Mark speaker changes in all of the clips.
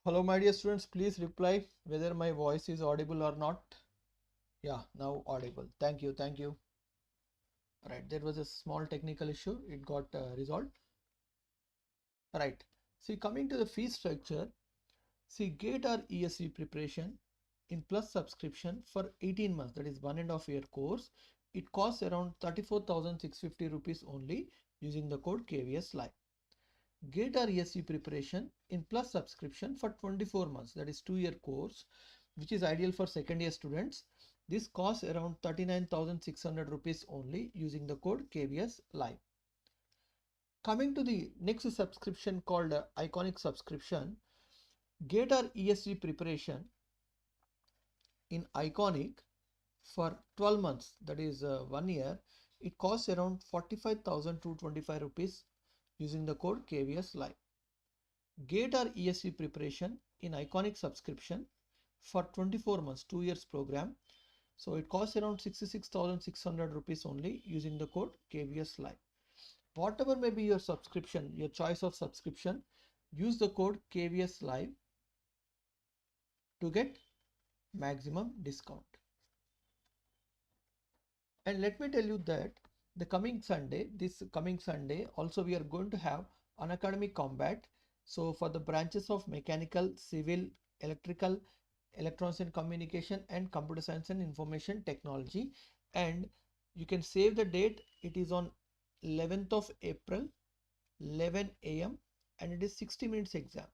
Speaker 1: Hello my dear students, please reply whether my voice is audible or not. Yeah, now audible. Thank you. Right, there was a small technical issue. It got resolved. Right. See, coming to the fee structure, see GATE or ESE preparation in plus subscription for 18 months, that is 1.5 year course. It costs around 34,650 rupees only using the code KVS Live. GATE or ESE preparation in plus subscription for 24 months, that is 2-year course, which is ideal for second year students. This costs around 39,600 rupees only using the code KVS Live. Coming to the next subscription called Iconic subscription, GATE or ESE preparation in Iconic for 12 months, that is 1 year, it costs around 45,225 rupees using the code KVS Live. GATE or ESE preparation in Iconic subscription for 24 months, 2 years program. So it costs around 66,600 rupees only using the code KVS Live. Whatever may be your subscription, your choice of subscription, use the code KVS Live to get maximum discount. And let me tell you that this coming Sunday, also we are going to have Unacademy Combat. So for the branches of mechanical, civil, electrical, electronics and communication, and computer science and information technology, and you can save the date. It is on 11th of April, 11 AM, and it is 60 minutes exam,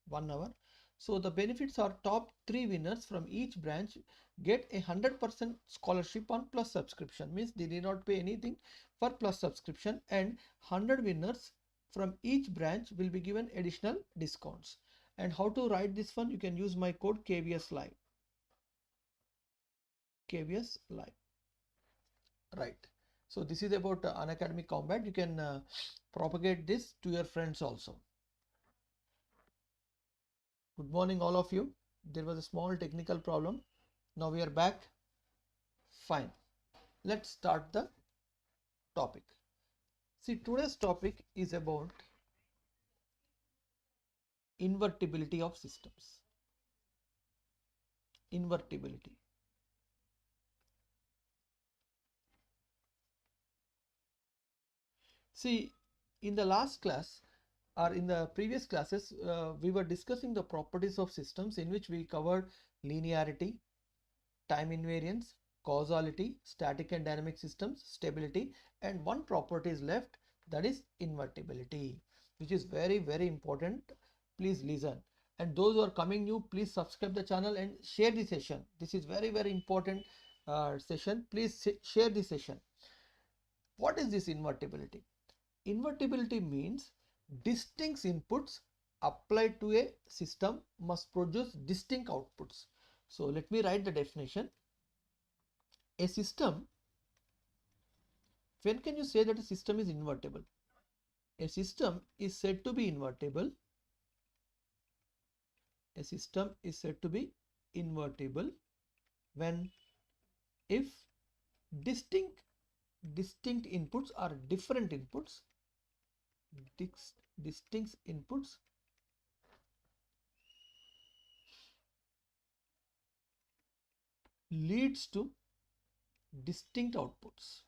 Speaker 1: 1 hour. So the benefits are top 3 winners from each branch get a 100% scholarship on plus subscription, means they did not pay anything for plus subscription, and 100 winners from each branch will be given additional discounts. And how to write this one? You can use my code KVS Live. KVS Live. Right. So this is about Unacademy Combat. You can propagate this to your friends also. Good morning all of you. There was a small technical problem. Now we are back. Fine. Let's start the topic. See, today's topic is about invertibility of systems. Invertibility. See, in the last class or in the previous classes, we were discussing the properties of systems, in which we covered linearity, time invariance, causality, static and dynamic systems, stability, and one property is left, that is invertibility, which is very, very important. Please listen. And those who are coming new, please subscribe the channel and share the session. This is very, very important session. Please share the session. What is this invertibility? Invertibility means distinct inputs applied to a system must produce distinct outputs. So let me write the definition. A system, when can you say that a system is invertible? A system is said to be invertible. A system is said to be invertible when if distinct inputs are different inputs, distinct inputs leads to distinct outputs.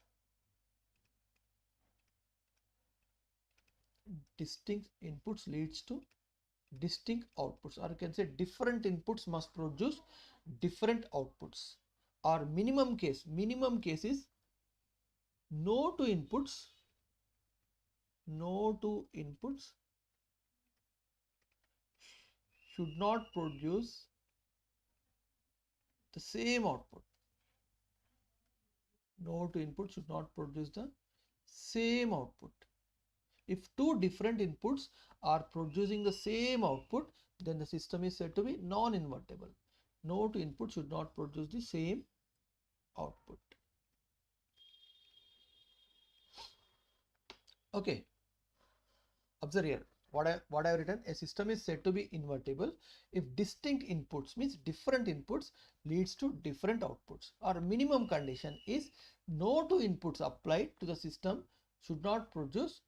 Speaker 1: Distinct inputs leads to distinct outputs, or you can say different inputs must produce different outputs. Or minimum case is no two inputs should not produce the same output. No two inputs should not produce the same output. If two different inputs are producing the same output, then the system is said to be non-invertible. No two inputs should not produce the same output. Okay. Observe here. What I have written, a system is said to be invertible if distinct inputs, means different inputs, leads to different outputs. Or minimum condition is no two inputs applied to the system should not produce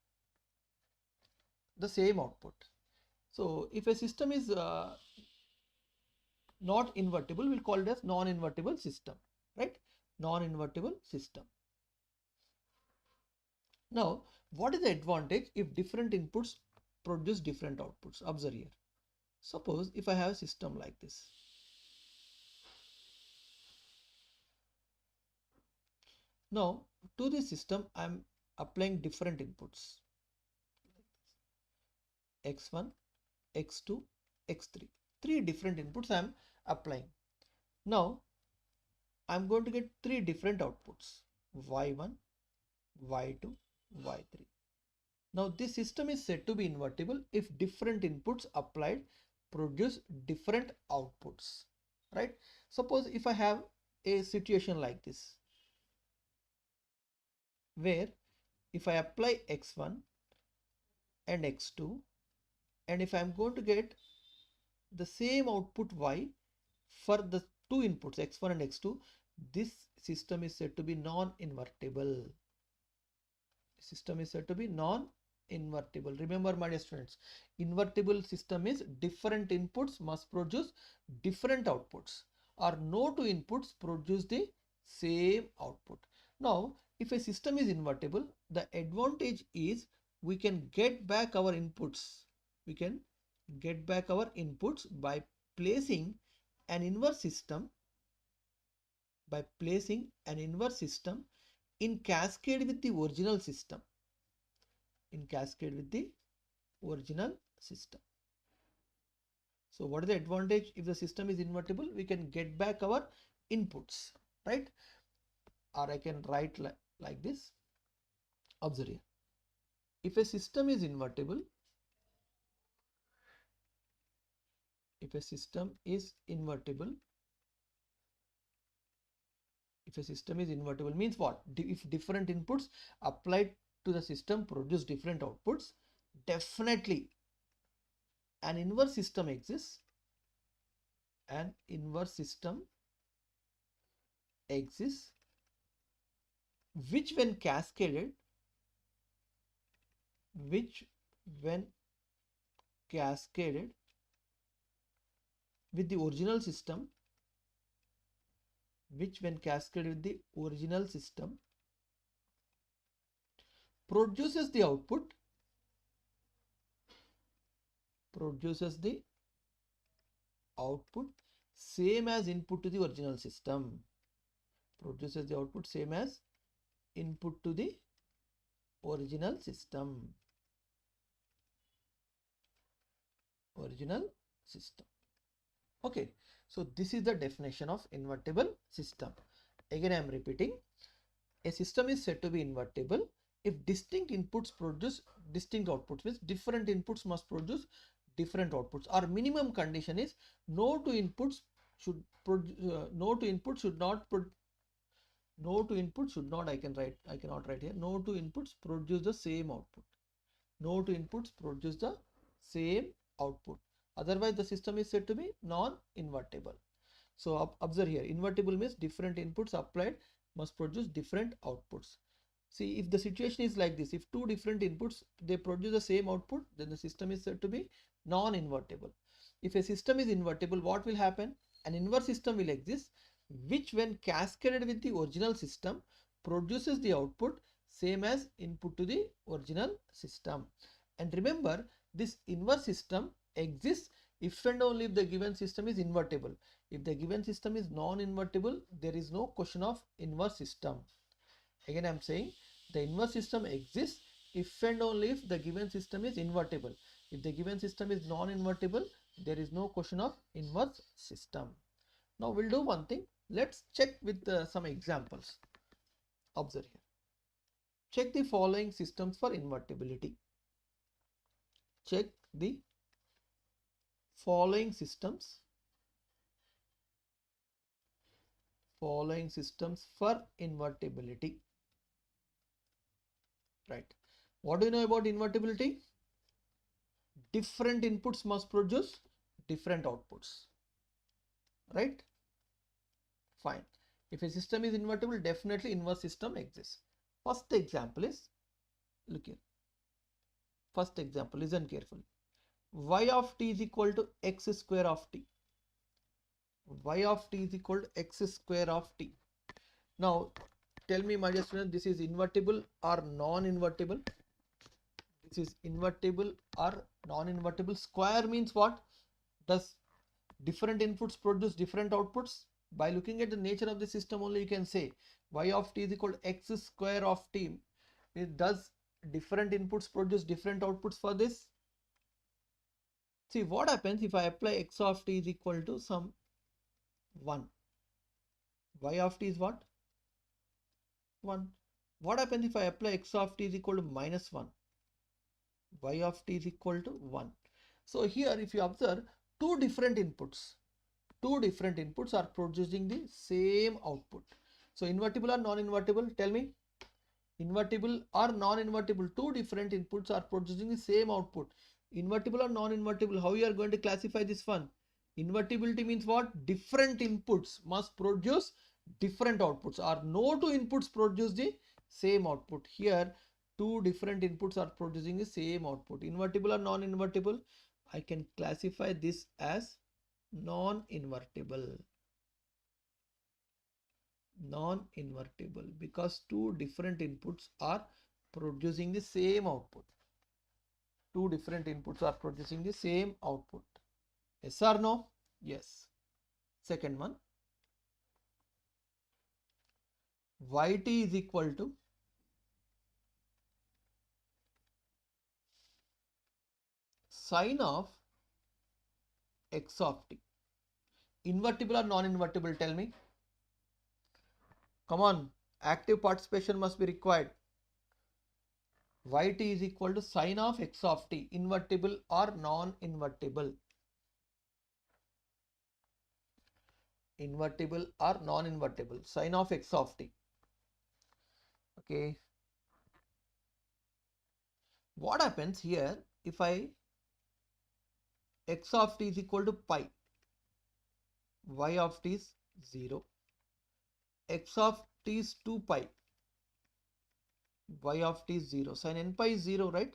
Speaker 1: the same output. So if a system is not invertible, we'll call it as non-invertible system, right? Non-invertible system. Now, what is the advantage if different inputs produce different outputs? Observe here. Suppose if I have a system like this. Now, to this system, I'm applying different inputs. X1, X2, X3. Three different inputs I'm applying. Now, I'm going to get three different outputs. Y1, Y2, Y3. Now this system is said to be invertible if different inputs applied produce different outputs, right? Suppose if I have a situation like this, where if I apply X1 and X2, and if I'm going to get the same output Y for the two inputs X1 and X2, this system is said to be non-invertible. System is said to be non-invertible. Remember, my dear students, invertible system is different inputs must produce different outputs, or no two inputs produce the same output. Now, if a system is invertible, the advantage is we can get back our inputs. We can get back our inputs by placing an inverse system, in cascade with the original system. So what is the advantage if the system is invertible? We can get back our inputs, right? Or I can write like this. Observe here. If a system is invertible, means what? If different inputs applied to the system produce different outputs, definitely an inverse system exists. Which when cascaded with the original system, produces the output same as input to the original system. Okay, so this is the definition of invertible system. Again, I am repeating. A system is said to be invertible if distinct inputs produce distinct outputs, means different inputs must produce different outputs. Our minimum condition is no two inputs should not, I cannot write here. No two inputs produce the same output. Otherwise, the system is said to be non-invertible. So observe here, invertible means different inputs applied must produce different outputs. See, if the situation is like this, if two different inputs, they produce the same output, then the system is said to be non-invertible. If a system is invertible, what will happen? An inverse system will exist, which when cascaded with the original system produces the output same as input to the original system. And remember, this inverse system exists if and only if the given system is invertible. If the given system is non-invertible, there is no question of inverse system. Again, I am saying the inverse system exists if and only if the given system is invertible. If the given system is non-invertible, there is no question of inverse system. Now we'll do one thing. Let's check with some examples. Observe here. Check the following systems for invertibility. Check the following systems for invertibility. Right. What do you know about invertibility? Different inputs must produce different outputs. Right? Fine. If a system is invertible, definitely inverse system exists. First example is, look here. First example, listen carefully. y of t is equal to x square of t. Y of t is equal to x square of t. Now tell me, my dear student, this is invertible or non-invertible? This is invertible or non-invertible? Square means what? Does different inputs produce different outputs? By looking at the nature of the system only you can say y of t is equal to x square of t. It does different inputs produce different outputs for this? See what happens if I apply x of t is equal to some 1. Y of t is what? 1. What happens if I apply x of t is equal to minus 1? Y of t is equal to 1. So here if you observe two different inputs are producing the same output. So invertible or non-invertible? Tell me. Invertible or non-invertible? Two different inputs are producing the same output. Invertible or non-invertible? How you are going to classify this one? Invertibility means what? Different inputs must produce different outputs, or no two inputs produce the same output. Here two different inputs are producing the same output. Invertible or non-invertible? I can classify this as non-invertible. Non-invertible because two different inputs are producing the same output. Two different inputs are producing the same output. Yes or no? Yes. Second one, yt is equal to sine of x of t. Invertible or non-invertible? Tell me. Come on, active participation must be required. Yt is equal to sine of x of t. Invertible or non-invertible? Invertible or non-invertible? Sine of x of t. Okay. What happens here if I x of t is equal to pi, y of t is 0, x of t is 2 pi, y of t is 0, sin n pi is 0, right?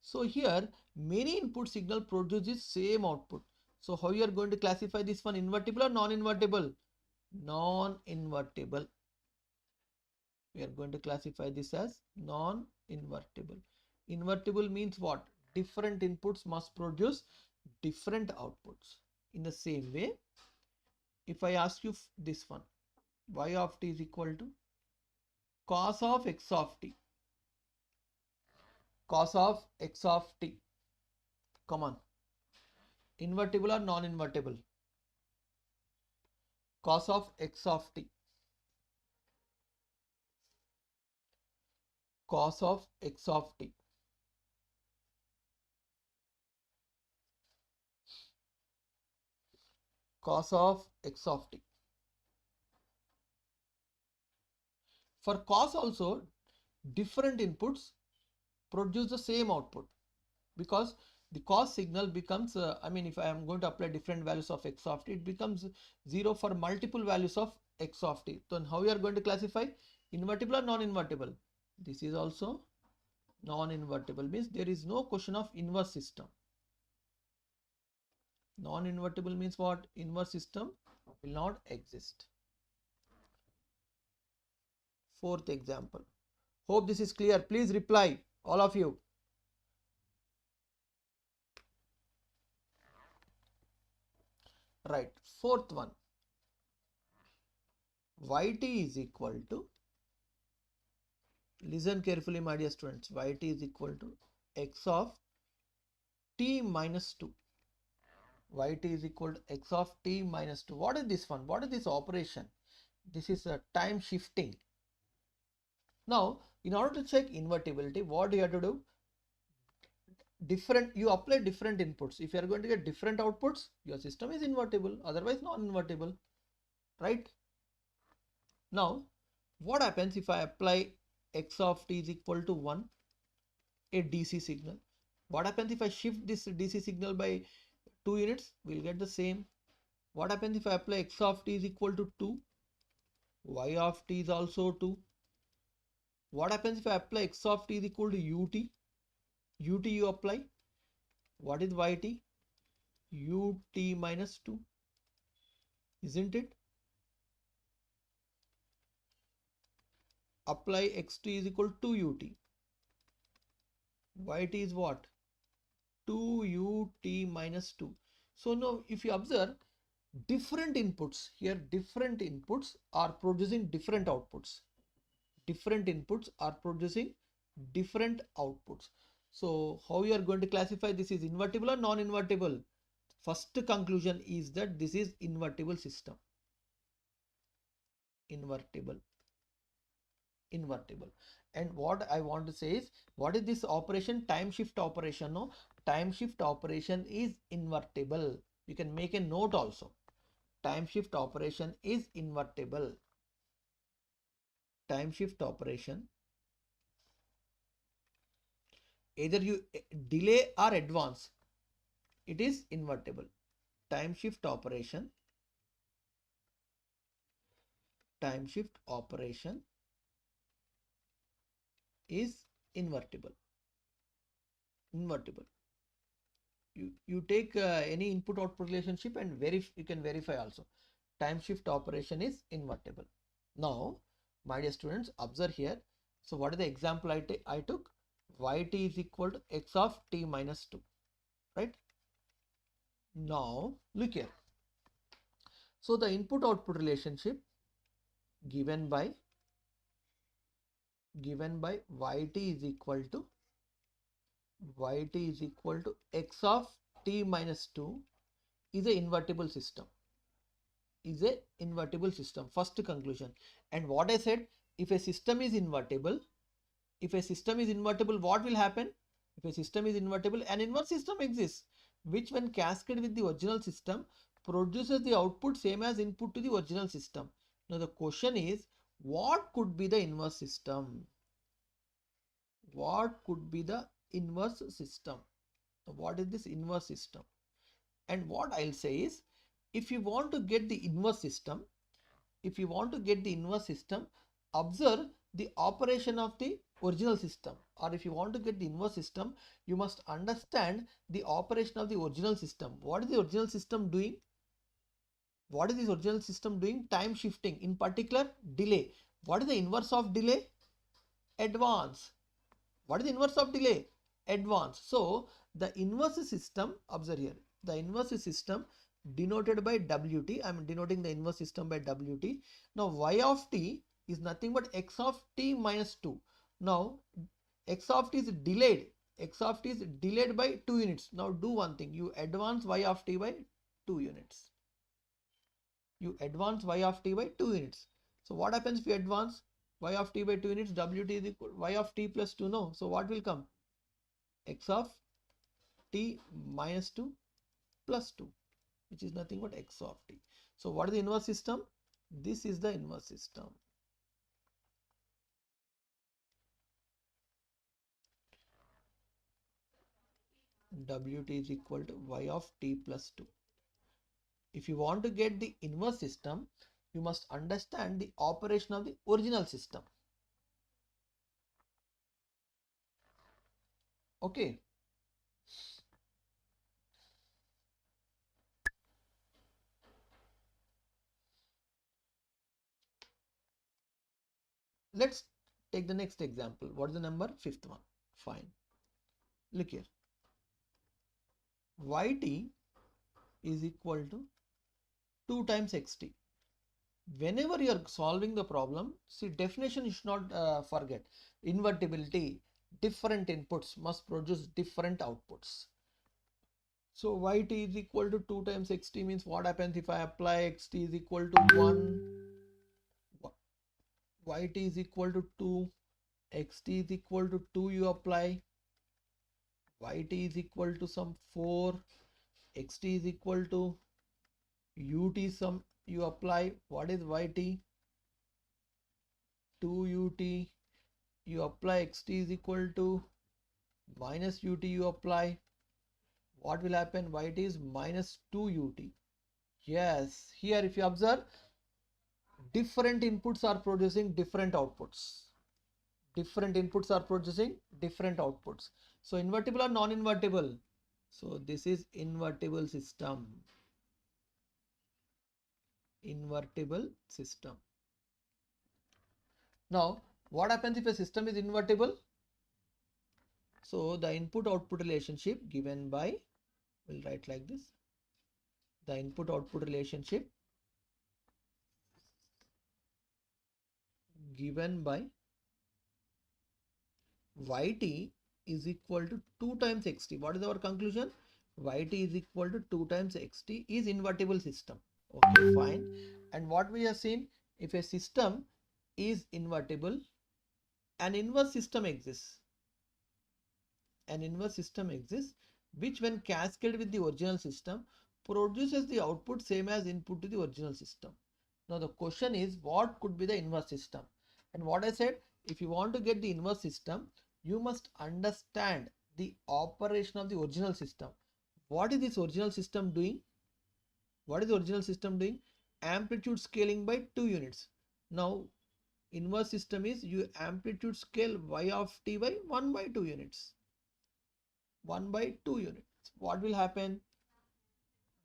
Speaker 1: So here many input signal produces same output. So how you are going to classify this one? Invertible or non-invertible? Non-invertible. We are going to classify this as non-invertible. Invertible means what? Different inputs must produce different outputs. In the same way, if I ask you this one, y of t is equal to cos of x of t. Cos of x of t. Come on. Invertible or non-invertible? Cos of x of t. Cos of x of t. Cos of x of t. For cos also, different inputs produce the same output, because the cos signal becomes, if I am going to apply different values of x of t, it becomes 0 for multiple values of x of t. Then how we are going to classify? Invertible or non-invertible? This is also non-invertible, means there is no question of inverse system. Non-invertible means what? Inverse system will not exist. Fourth example. Hope this is clear. Please reply, all of you. Right. Fourth one. Yt is equal to, listen carefully my dear students, yt is equal to x of t minus 2. Yt is equal to x of t minus 2. What is this one? What is this operation? This is a time shifting. Now, in order to check invertibility, what you have to do? You apply different inputs. If you are going to get different outputs, your system is invertible, otherwise non-invertible, right? Now, what happens if I apply x of t is equal to 1, a DC signal? What happens if I shift this DC signal by 2 units? We'll get the same. What happens if I apply x of t is equal to 2? Y of t is also 2. What happens if I apply x of t is equal to ut? Ut you apply. What is yt? ut minus 2, isn't it? Apply xt is equal to ut. Yt is what? 2ut minus 2. So now if you observe, different inputs here, different inputs are producing different outputs. Different inputs are producing different outputs. So how you are going to classify this is invertible or non-invertible? First conclusion is that this is invertible system. Invertible. And what I want to say is, what is this operation? Time shift operation. No, time shift operation is invertible. You can make a note also. Time shift operation is invertible. Time shift operation, either you delay or advance, it is invertible. Time shift operation is invertible. You take any input output relationship and you can verify also. Time shift operation is invertible. Now my dear students, observe here. So what is the example I took? Yt is equal to x of t minus 2, right? Now look here. So the input output relationship given by yt is equal to x of t minus 2 is a invertible system. First conclusion. And what I said, if a system is invertible, what will happen? If a system is invertible, an inverse system exists, which when cascaded with the original system produces the output same as input to the original system. Now the question is, what could be the inverse system? What could be the inverse system? What is this inverse system? And what I'll say is, if you want to get the inverse system, observe the operation of the original system. Or if you want to get the inverse system, you must understand the operation of the original system. What is the original system doing? Time shifting, in particular delay. What is the inverse of delay? Advance. What is the inverse of delay? Advance. So the inverse system, observe here, the inverse system denoted by Wt. I am denoting the inverse system by Wt. Now y of t is nothing but x of t minus 2. Now x of t is delayed. By 2 units. Now do one thing. You advance y of t by 2 units. So what happens if you advance y of t by 2 units? Wt is equal y of t plus 2. No. So what will come? X of t minus 2 plus 2, which is nothing but x of t. So what is the inverse system? This is the inverse system. Wt is equal to y of t plus 2. If you want to get the inverse system, you must understand the operation of the original system. Okay. Let's take the next example. What is the number? Fifth one. Fine. Look here. Yt is equal to 2 times xt. Whenever you are solving the problem, see, definition you should not forget. Invertibility, different inputs must produce different outputs. So yt is equal to 2 times xt means what happens if I apply xt is equal to 1, yt is equal to 2, xt is equal to 2, you apply, yt is equal to some 4, xt is equal to ut some, you apply. What is yt? 2 ut, you apply, xt is equal to minus ut, you apply. What will happen? Yt is minus 2 ut. Yes, here if you observe, different inputs are producing different outputs. So invertible or non-invertible? So this is invertible system. Invertible system. Now, what happens if a system is invertible? So the input output relationship given by, we'll write like this, the input output relationship given by yt is equal to 2 times xt. What is our conclusion? Yt is equal to 2 times xt is invertible system. Okay, fine. And what we have seen, if a system is invertible, an inverse system exists. An inverse system exists which, when cascaded with the original system, produces the output same as input to the original system. Now the question is, what could be the inverse system? And what I said, if you want to get the inverse system, you must understand the operation of the original system. What is this original system doing? What is the original system doing? Amplitude scaling by 2 units. Now inverse system is you amplitude scale y of t by 1 by 2 units. 1 by 2 units. What will happen?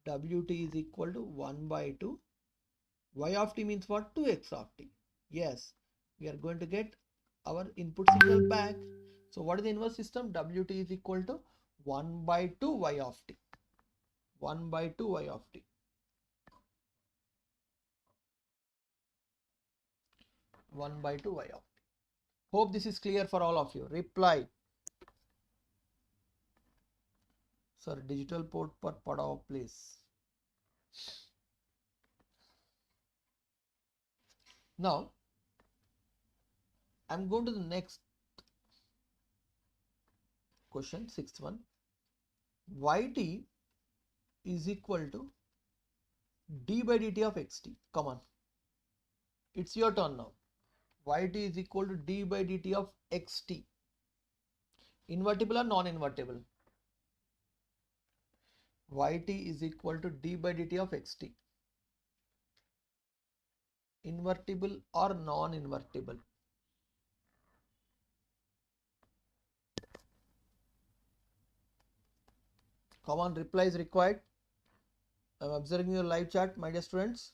Speaker 1: Wt is equal to 1 by 2. Y of t means what? 2x of t. Yes, we are going to get our input signal back. So what is the inverse system? Wt is equal to 1 by 2 y of t. 1 by 2 y of t. 1 by 2 y of t. Hope this is clear for all of you. Reply. Sir, digital port पर पढ़ाओ please. Now, I'm going to the next question, sixth one. Yt is equal to d by dt of xt. Come on. It's your turn now. Yt is equal to d by dt of xt. Invertible or non-invertible? Yt is equal to d by dt of xt. Invertible or non-invertible? Come on, reply is required. I'm observing your live chat, my dear students.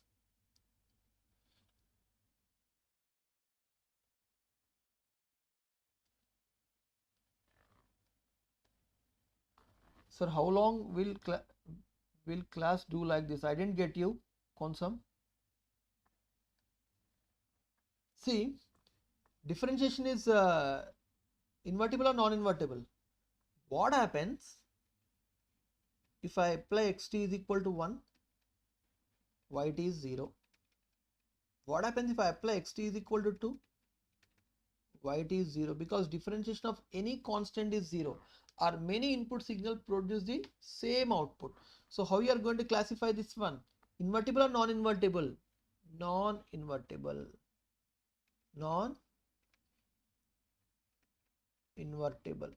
Speaker 1: Sir, how long will class do like this? I didn't get you, Konsam. See, differentiation is invertible or non-invertible. What happens if I apply xt is equal to 1, yt is 0. What happens if I apply xt is equal to 2, yt is 0, because differentiation of any constant is 0. Or many input signal produce the same output. So how you are going to classify this one? Invertible or non-invertible? Non-invertible. Non-invertible.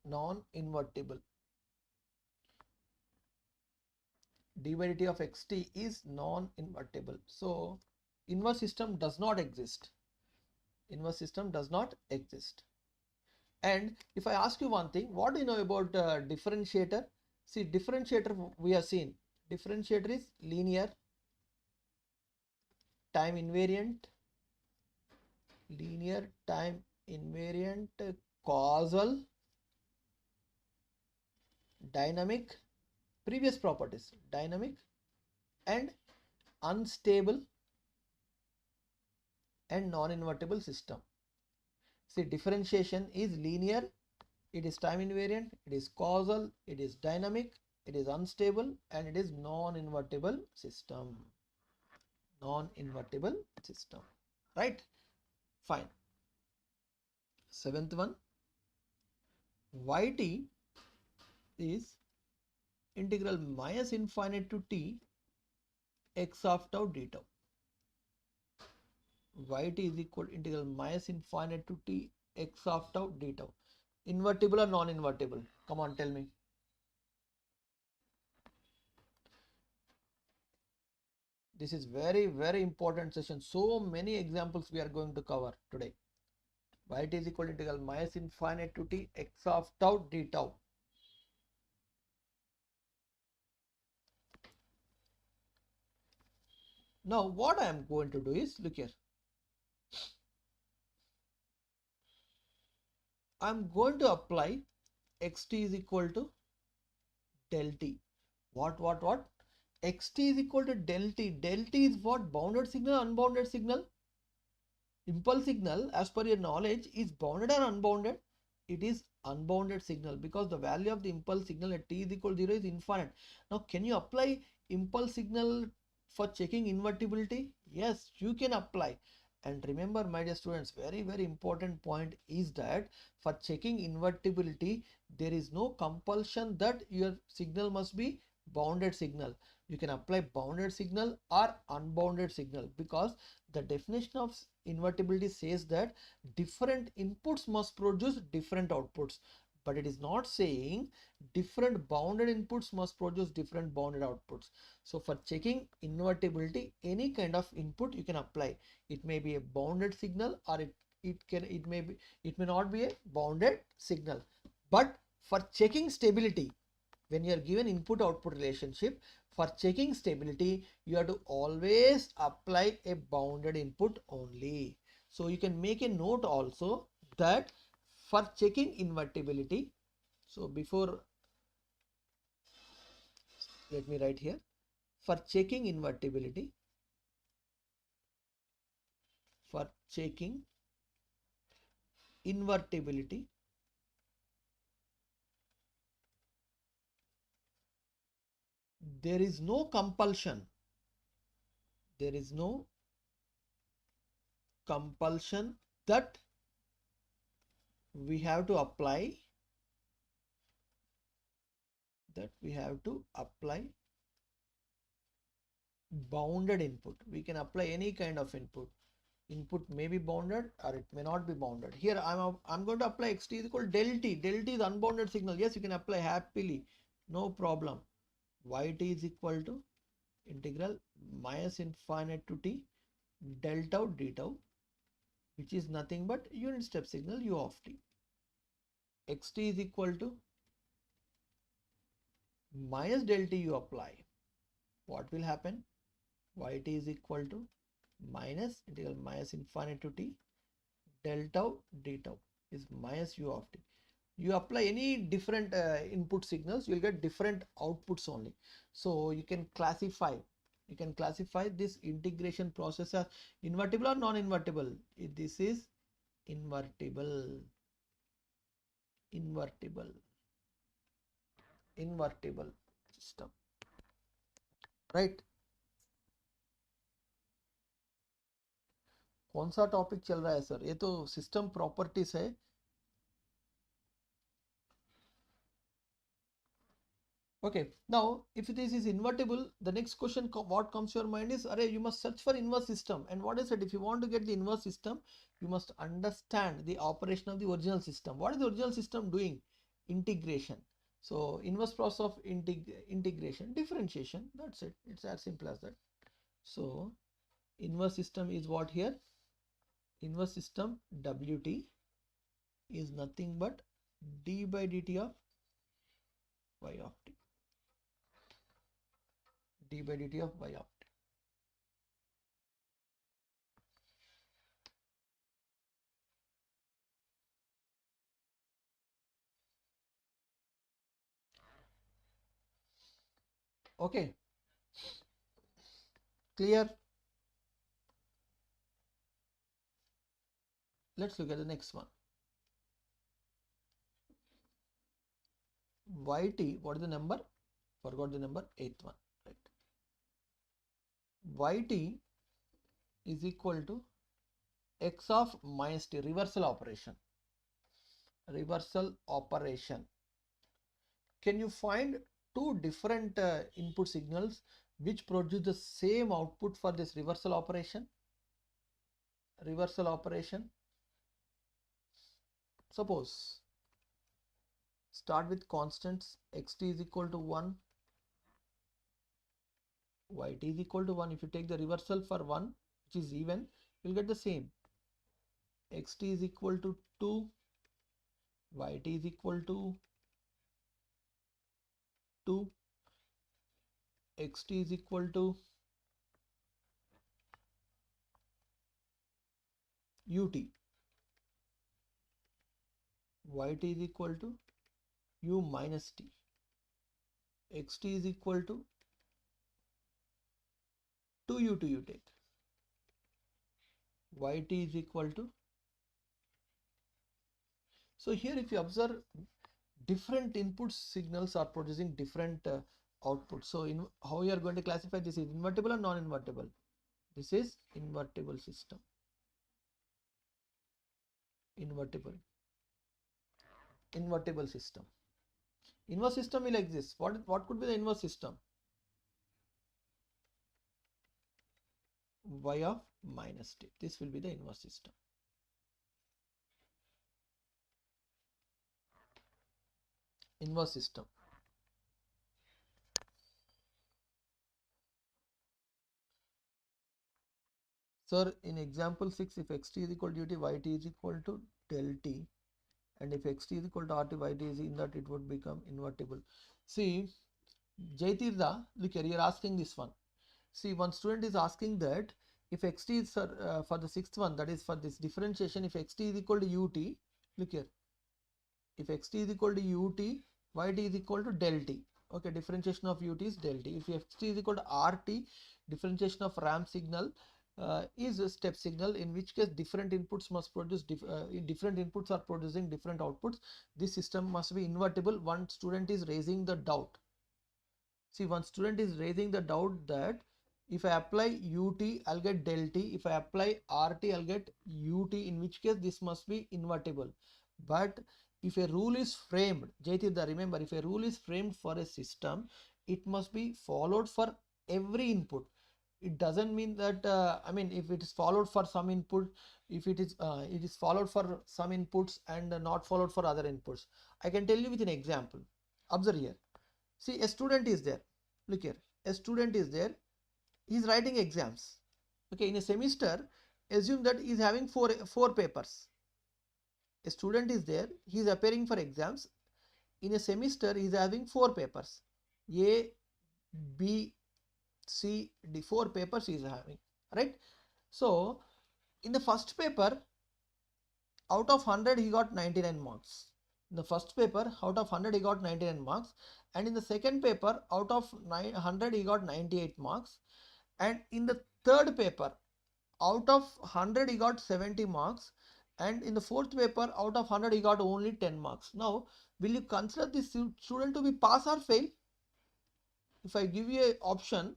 Speaker 1: Non-invertible. D by dt of xt is non-invertible. So inverse system does not exist. Inverse system does not exist. And if I ask you one thing, what do you know about differentiator? See, differentiator we have seen. Differentiator is linear, time invariant, causal, dynamic, previous properties, dynamic and unstable and non-invertible system. See, differentiation is linear, it is time invariant, it is causal, it is dynamic, it is unstable, and it is non-invertible system. Non-invertible system, right? Fine. Seventh one, yt is integral minus infinite to t x of tau d tau. Yt is equal to integral minus infinite to t x of tau d tau. Invertible or non-invertible? Come on, tell me. This is very, very important session. So many examples we are going to cover today. Yt is equal to integral minus infinite to t x of tau d tau. Now what I am going to do is, look here, I am going to apply xt is equal to del t. What? Xt is equal to del t. Del t is what? Bounded signal, unbounded signal? Impulse signal, as per your knowledge, is bounded or unbounded? It is unbounded signal, because the value of the impulse signal at t is equal to 0 is infinite. Now can you apply impulse signal for checking invertibility? Yes, you can apply. And remember, my dear students, very important point is that for checking invertibility, there is no compulsion that your signal must be bounded signal. You can apply bounded signal or unbounded signal, because the definition of invertibility says that different inputs must produce different outputs, but it is not saying different bounded inputs must produce different bounded outputs. So for checking invertibility, any kind of input you can apply. It may be a bounded signal, or it may not be a bounded signal. But for checking stability, when you are given input output relationship, for checking stability, you have to always apply a bounded input only. So you can make a note also that for checking invertibility, so before, let me write here, for checking invertibility, for checking invertibility, there is no compulsion. There is no compulsion that we have to apply, bounded input. We can apply any kind of input. Input may be bounded or it may not be bounded. Here I'm going to apply xt is equal to del t. Del t is unbounded signal. Yes, you can apply happily, no problem. Yt is equal to integral minus infinite to t del tau d tau, which is nothing but unit step signal u of t. Xt is equal to minus del t you apply. What will happen? Yt is equal to minus integral minus infinite to t del tau d tau is minus u of t. You apply any different input signals, you will get different outputs only. So you can classify this integration process as invertible or non-invertible. This is invertible system, right? कौन सा topic चल रहा है sir? ये तो system properties है. Okay, now if this is invertible, the next question what comes to your mind is, array, you must search for inverse system. And what is it? If you want to get the inverse system, you must understand the operation of the original system. What is the original system doing? Integration. So inverse process of integration, differentiation. That's it. It's as simple as that. So inverse system is what here? Inverse system Wt is nothing but d by dt of y of t. D by dt of y of t. Okay, clear? Let's look at the next one. Yt, what is the number? Forgot the number, 8th one, right? Yt is equal to x of minus t, reversal operation. Can you find two different input signals which produce the same output for this reversal operation? Suppose start with constants, xt is equal to 1, yt is equal to 1. If you take the reversal for 1, which is even, you will get the same. Xt is equal to 2, yt is equal to 2, xt is equal to ut, yt is equal to u minus t, xt is equal to 2u to u take, yt is equal to. So here if you observe, different input signals are producing different outputs. So in how you are going to classify this is invertible or non-invertible? This is invertible system. Invertible system. Inverse system will exist. What could be the inverse system? Y of minus t. This will be the inverse system. Inverse system. Sir, in example 6, if xt is equal to ut, yt is equal to del t, and if xt is equal to rt, yt is in that, it would become invertible. See, Jaitirtha, look here, you are asking this one. See, one student is asking that if xt is for the sixth one, that is for this differentiation, if xt is equal to ut, look here, if xt is equal to ut, yt is equal to del t. Okay, differentiation of ut is del t. If xt is equal to rt, differentiation of ramp signal is a step signal, in which case different inputs must produce different inputs are producing different outputs. This system must be invertible. One student is raising the doubt. See, one student is raising the doubt that if I apply ut, I'll get del t. If I apply rt, I'll get ut, in which case this must be invertible. But if a rule is framed, Jaitirtha, remember, if a rule is framed for a system, it must be followed for every input. It doesn't mean that I mean, if it is followed for some input, if it is followed for some inputs and not followed for other inputs. I can tell you with an example. Observe here. See, a student is there. Look here, a student is there. He is writing exams. Okay, in a semester, assume that he is having four papers. A student is there. He is appearing for exams. In a semester, he is having 4 papers. A, B, C, D, 4 papers he is having, right? So in the first paper, out of 100 he got 99 marks. In the first paper, out of 100 he got 99 marks, and in the second paper, out of 100 he got 98 marks, and in the third paper, out of 100 he got 70 marks, and in the fourth paper, out of 100 he got only 10 marks. Now, will you consider this student to be pass or fail? If I give you an option,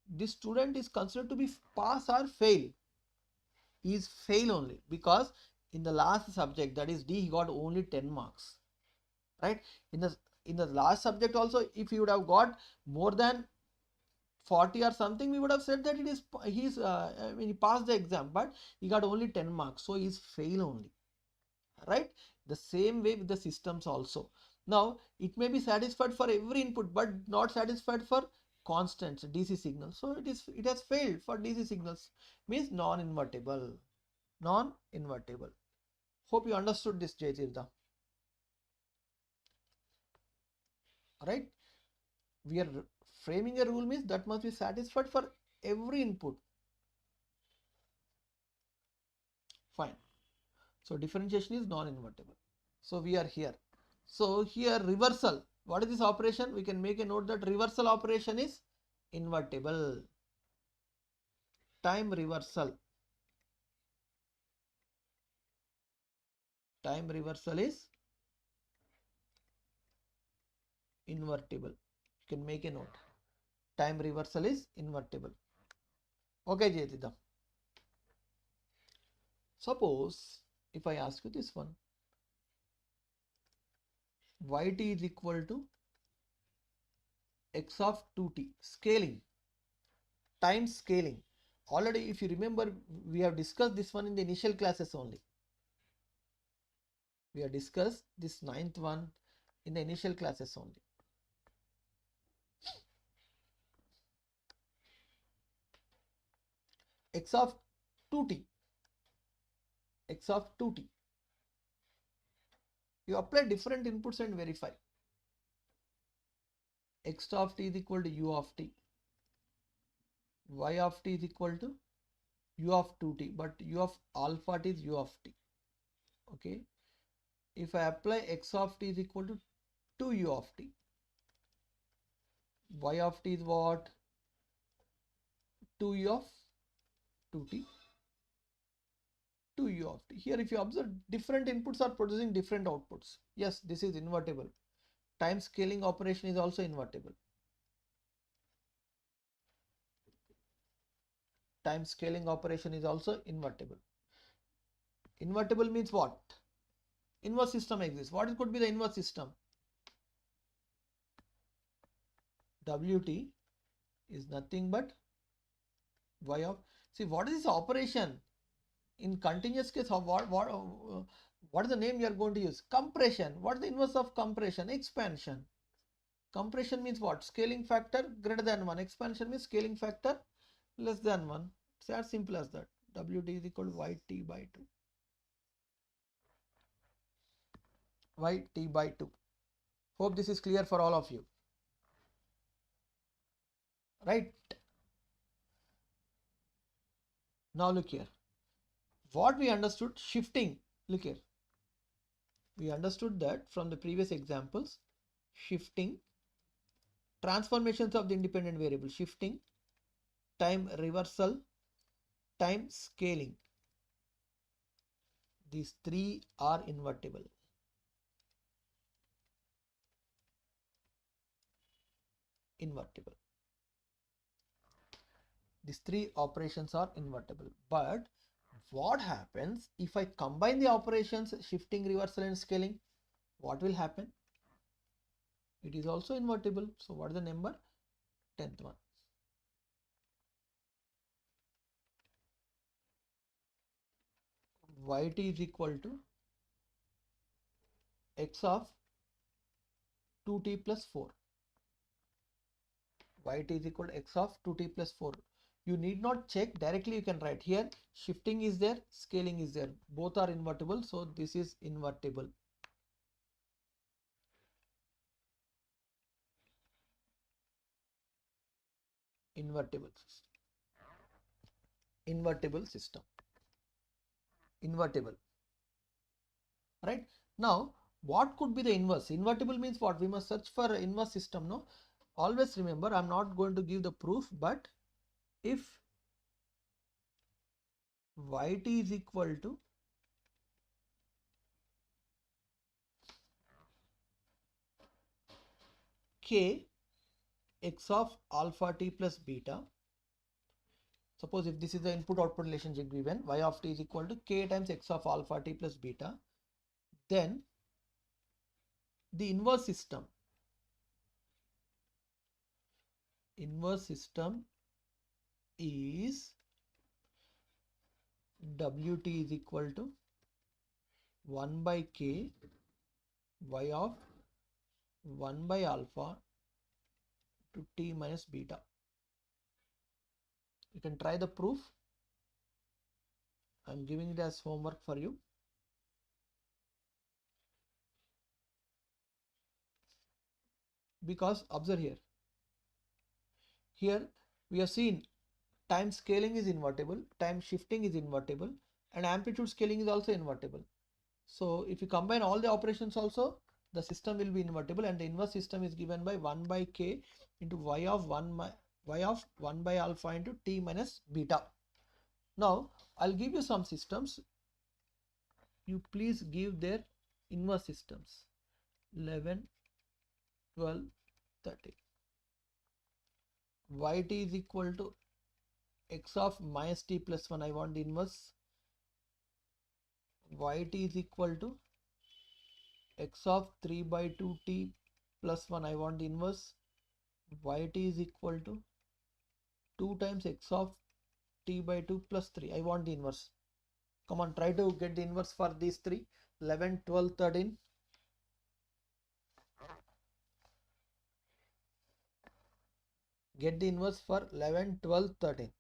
Speaker 1: this student is considered to be pass or fail. He is fail only, because in the last subject, that is D, he got only 10 marks, right? In the last subject also, if he would have got more than 40 or something, we would have said that he passed the exam, but he got only 10 marks, so he is fail only, right? The same way with the systems also. Now it may be satisfied for every input, but not satisfied for constants, DC signals. So it has failed for DC signals, means non-invertible. Non-invertible. Hope you understood this, Jaitirtha. Right? We are framing a rule, means that must be satisfied for every input. Fine. So differentiation is non-invertible. So we are here. So here reversal. What is this operation? We can make a note that reversal operation is invertible. Time reversal. Time reversal is invertible. You can make a note. Time reversal is invertible. Okay, Jaitirtha. Suppose if I ask you this one, yt is equal to x of 2t, scaling, time scaling. Already, if you remember, we have discussed this one in the initial classes only. We have discussed this 9th one in the initial classes only. X of 2t, x of 2t. You apply different inputs and verify. X of t is equal to u of t. Y of t is equal to u of 2t, but u of alpha t is u of t. Okay, if I apply x of t is equal to 2u of t, y of t is what? 2u of 2t, 2u of t. Here if you observe, different inputs are producing different outputs. Yes, this is invertible. Time scaling operation is also invertible. Time scaling operation is also invertible. Invertible means what? Inverse system exists. What could be the inverse system? Wt is nothing but y of, see what is this operation? In continuous case, what is the name you are going to use? Compression. What is the inverse of compression? Expansion. Compression means what? Scaling factor greater than 1. Expansion means scaling factor less than 1. It's as simple as that. Wt is equal to yt by 2. Yt by 2. Hope this is clear for all of you. Right? Now look here. What we understood, shifting. Look here. We understood that from the previous examples, shifting, transformations of the independent variable, shifting, time reversal, time scaling. These three are invertible. Invertible. These three operations are invertible. But what happens if I combine the operations shifting, reversal and scaling? What will happen? It is also invertible. So what is the number? 10th one. Yt is equal to x of 2t plus 4. Yt is equal to x of 2t plus 4. You need not check, directly you can write here. Shifting is there, scaling is there. Both are invertible, so this is invertible. Invertible system. Invertible system. Invertible. Right? Now, what could be the inverse? Invertible means what? We must search for inverse system, no? Always remember, I'm not going to give the proof, but if yt is equal to k x of alpha t plus beta. Suppose if this is the input output relationship given, y of t is equal to k times x of alpha t plus beta, then the inverse system is Wt is equal to 1 by k y of 1 by alpha to t minus beta. You can try the proof. I'm giving it as homework for you. Because observe here. Here we have seen time scaling is invertible, time shifting is invertible, and amplitude scaling is also invertible. So if you combine all the operations also, the system will be invertible, and the inverse system is given by 1 by k into y of 1 by alpha into t minus beta. Now I'll give you some systems. You please give their inverse systems. 11, 12, 13. Yt is equal to x of minus t plus 1. I want the inverse. Yt is equal to x of 3 by 2t plus 1. I want the inverse. Yt is equal to 2 times x of t by 2 plus 3. I want the inverse. Come on, try to get the inverse for these three. 11, 12, 13. Get the inverse for 11, 12, 13.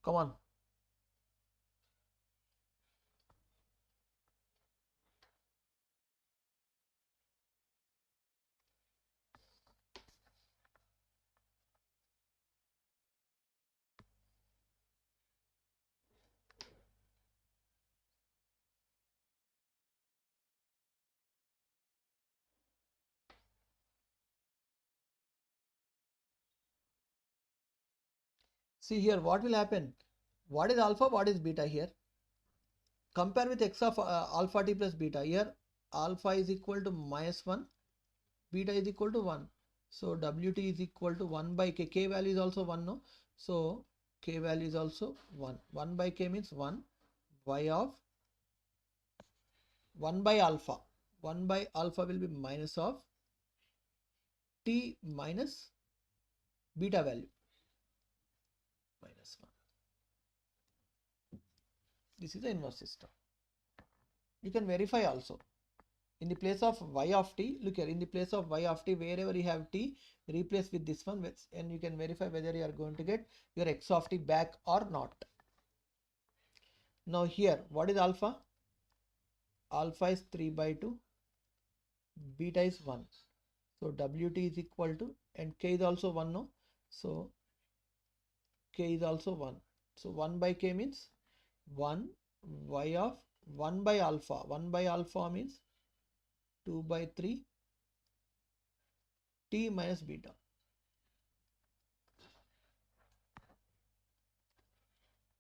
Speaker 1: Come on. See here, what will happen? What is alpha? What is beta here? Compare with x of alpha t plus beta. Here, alpha is equal to -1, beta is equal to 1. So Wt is equal to 1 by k. K value is also 1, no? So k value is also 1. 1 by k means 1. Y of 1 by alpha. 1 by alpha will be minus of t minus beta value. Minus 1. This is the inverse system. You can verify also. In the place of y of t, look here, in the place of y of t, wherever you have t, replace with this one, and you can verify whether you are going to get your x of t back or not. Now here, what is alpha? Alpha is 3 by 2, beta is 1. So Wt is equal to, and k is also 1, no? So k is also 1. So 1 by k means 1 y of 1 by alpha. 1 by alpha means 2 by 3 t minus beta.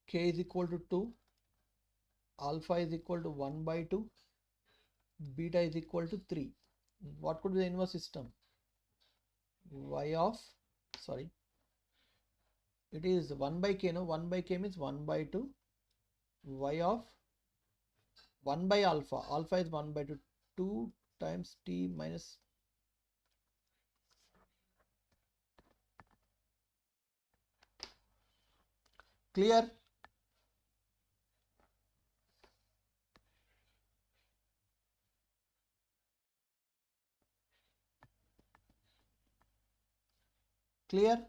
Speaker 1: K is equal to 2, alpha is equal to 1 by 2, beta is equal to 3. What could be the inverse system? Y of, sorry, it is 1 by k, no? 1 by k means 1 by 2, y of 1 by alpha. Alpha is 1 by 2, 2 times t minus. Clear? Clear?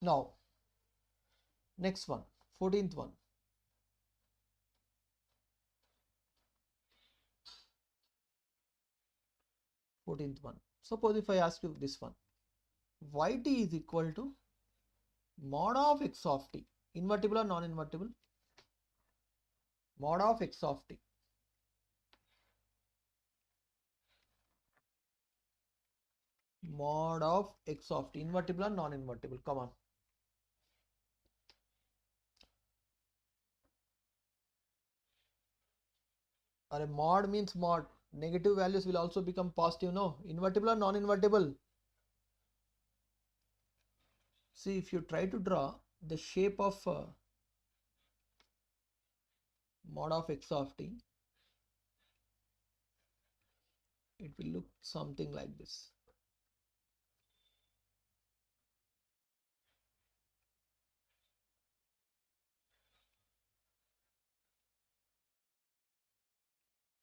Speaker 1: Now, next one, 14th one. 14th one. Suppose if I ask you this one, yt is equal to mod of x of t. Invertible or non-invertible? Mod of x of t. Mod of x of t. Invertible or non-invertible? Come on. Or a mod means mod. Negative values will also become positive, no? Invertible or non-invertible? See, if you try to draw the shape of mod of x of t, it will look something like this.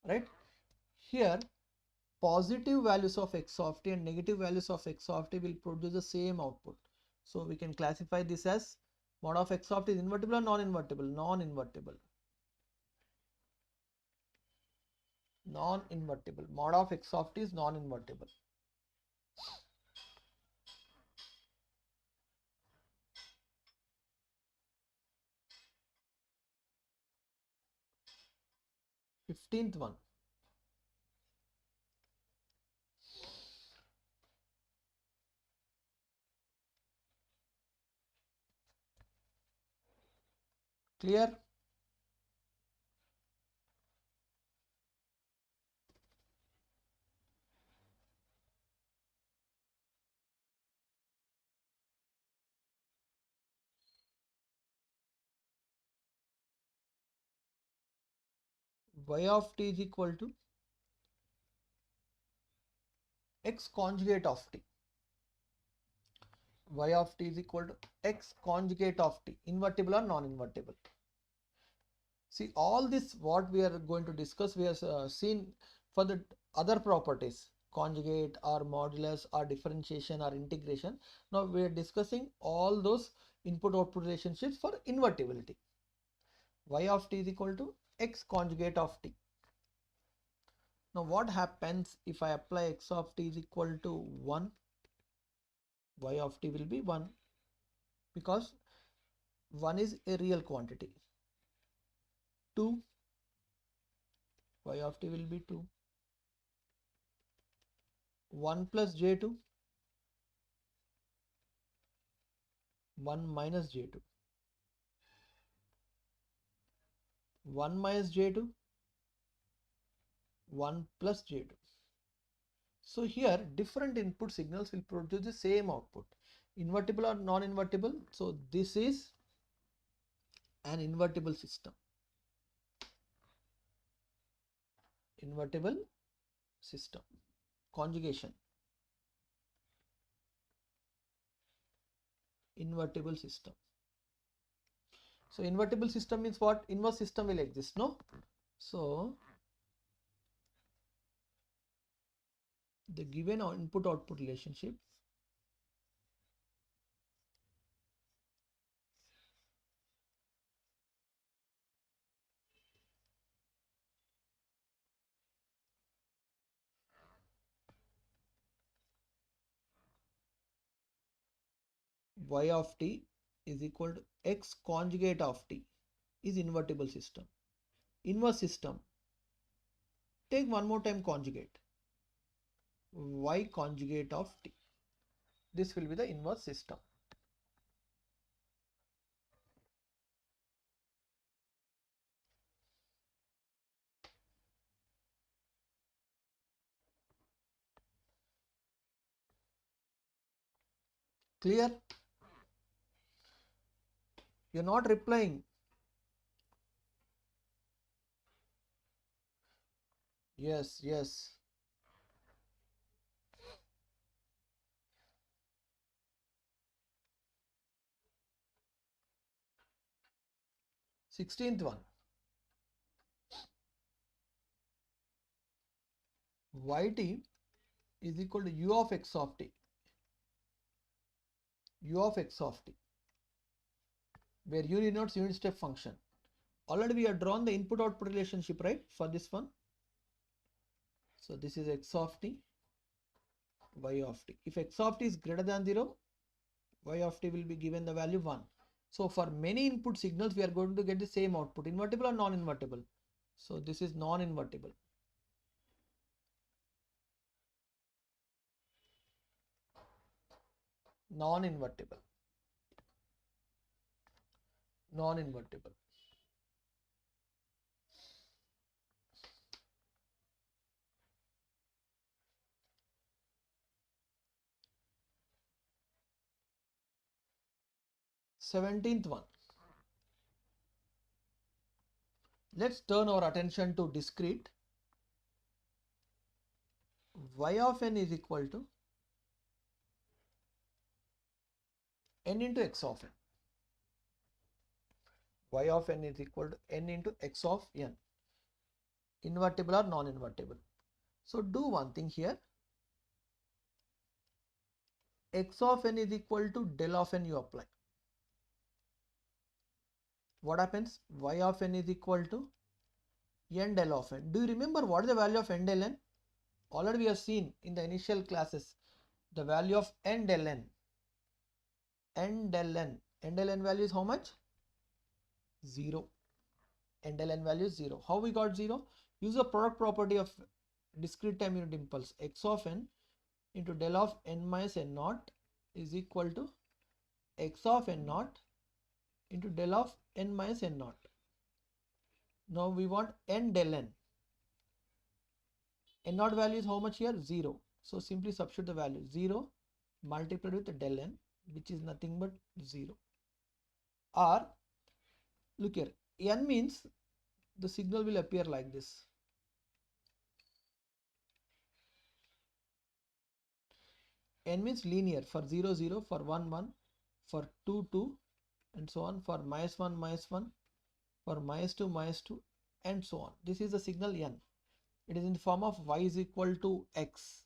Speaker 1: Right? Here, positive values of x of t and negative values of x of t will produce the same output. So we can classify this as mod of x of t is invertible or non-invertible? Non-invertible. Non-invertible. Mod of x of t is non-invertible. Fifteenth one. Clear? Y of t is equal to x conjugate of t. Y of t is equal to x conjugate of t. Invertible or non-invertible? See, all this what we are going to discuss, we have seen for the other properties, conjugate or modulus or differentiation or integration. Now we are discussing all those input-output relationships for invertibility. Y of t is equal to x conjugate of t. Now what happens if I apply x of t is equal to 1? Y of t will be 1 because 1 is a real quantity. 2, y of t will be 2. 1 plus j2, 1 minus j2, 1 minus j2, 1 plus j2. So here different input signals will produce the same output. Invertible or non-invertible? So this is an invertible system. Invertible system. Conjugation. Invertible system. So invertible system means what? Inverse system will exist, no? So the given input output relationship y of t is equal to x conjugate of t is invertible system. Inverse system, take one more time conjugate, y conjugate of t. This will be the inverse system. Clear? You're not replying. Yes, yes. Sixteenth one. Yt is equal to u of x of t. U of x of t, where u denotes unit step function. Already we have drawn the input output relationship, right, for this one. So this is x of t, y of t. If x of t is greater than 0, y of t will be given the value 1. So for many input signals, we are going to get the same output, invertible or non-invertible. So this is non-invertible. Non-invertible. Non-invertible. Seventeenth one. Let's turn our attention to discrete. Y of n is equal to n into x of n. Y of n is equal to n into x of n. Invertible or non-invertible. So do one thing here. X of n is equal to del of n you apply. What happens? Y of n is equal to n del of n. Do you remember what is the value of n del n? Already we have seen in the initial classes the value of n del n. N del n. N del n value is how much? 0. N del n value is 0. How we got 0? Use the product property of discrete time unit impulse. X of n into del of n minus n naught is equal to x of n naught into del of n minus n naught. Now we want n del n. N naught value is how much here? 0. So simply substitute the value 0 multiplied with the del n, which is nothing but 0. Or look here, n means the signal will appear like this. N means linear, for 0 0, for 1 1, for 2 2, and so on, for minus 1 minus 1, for minus 2 and so on. This is the signal n. It is in the form of y is equal to x,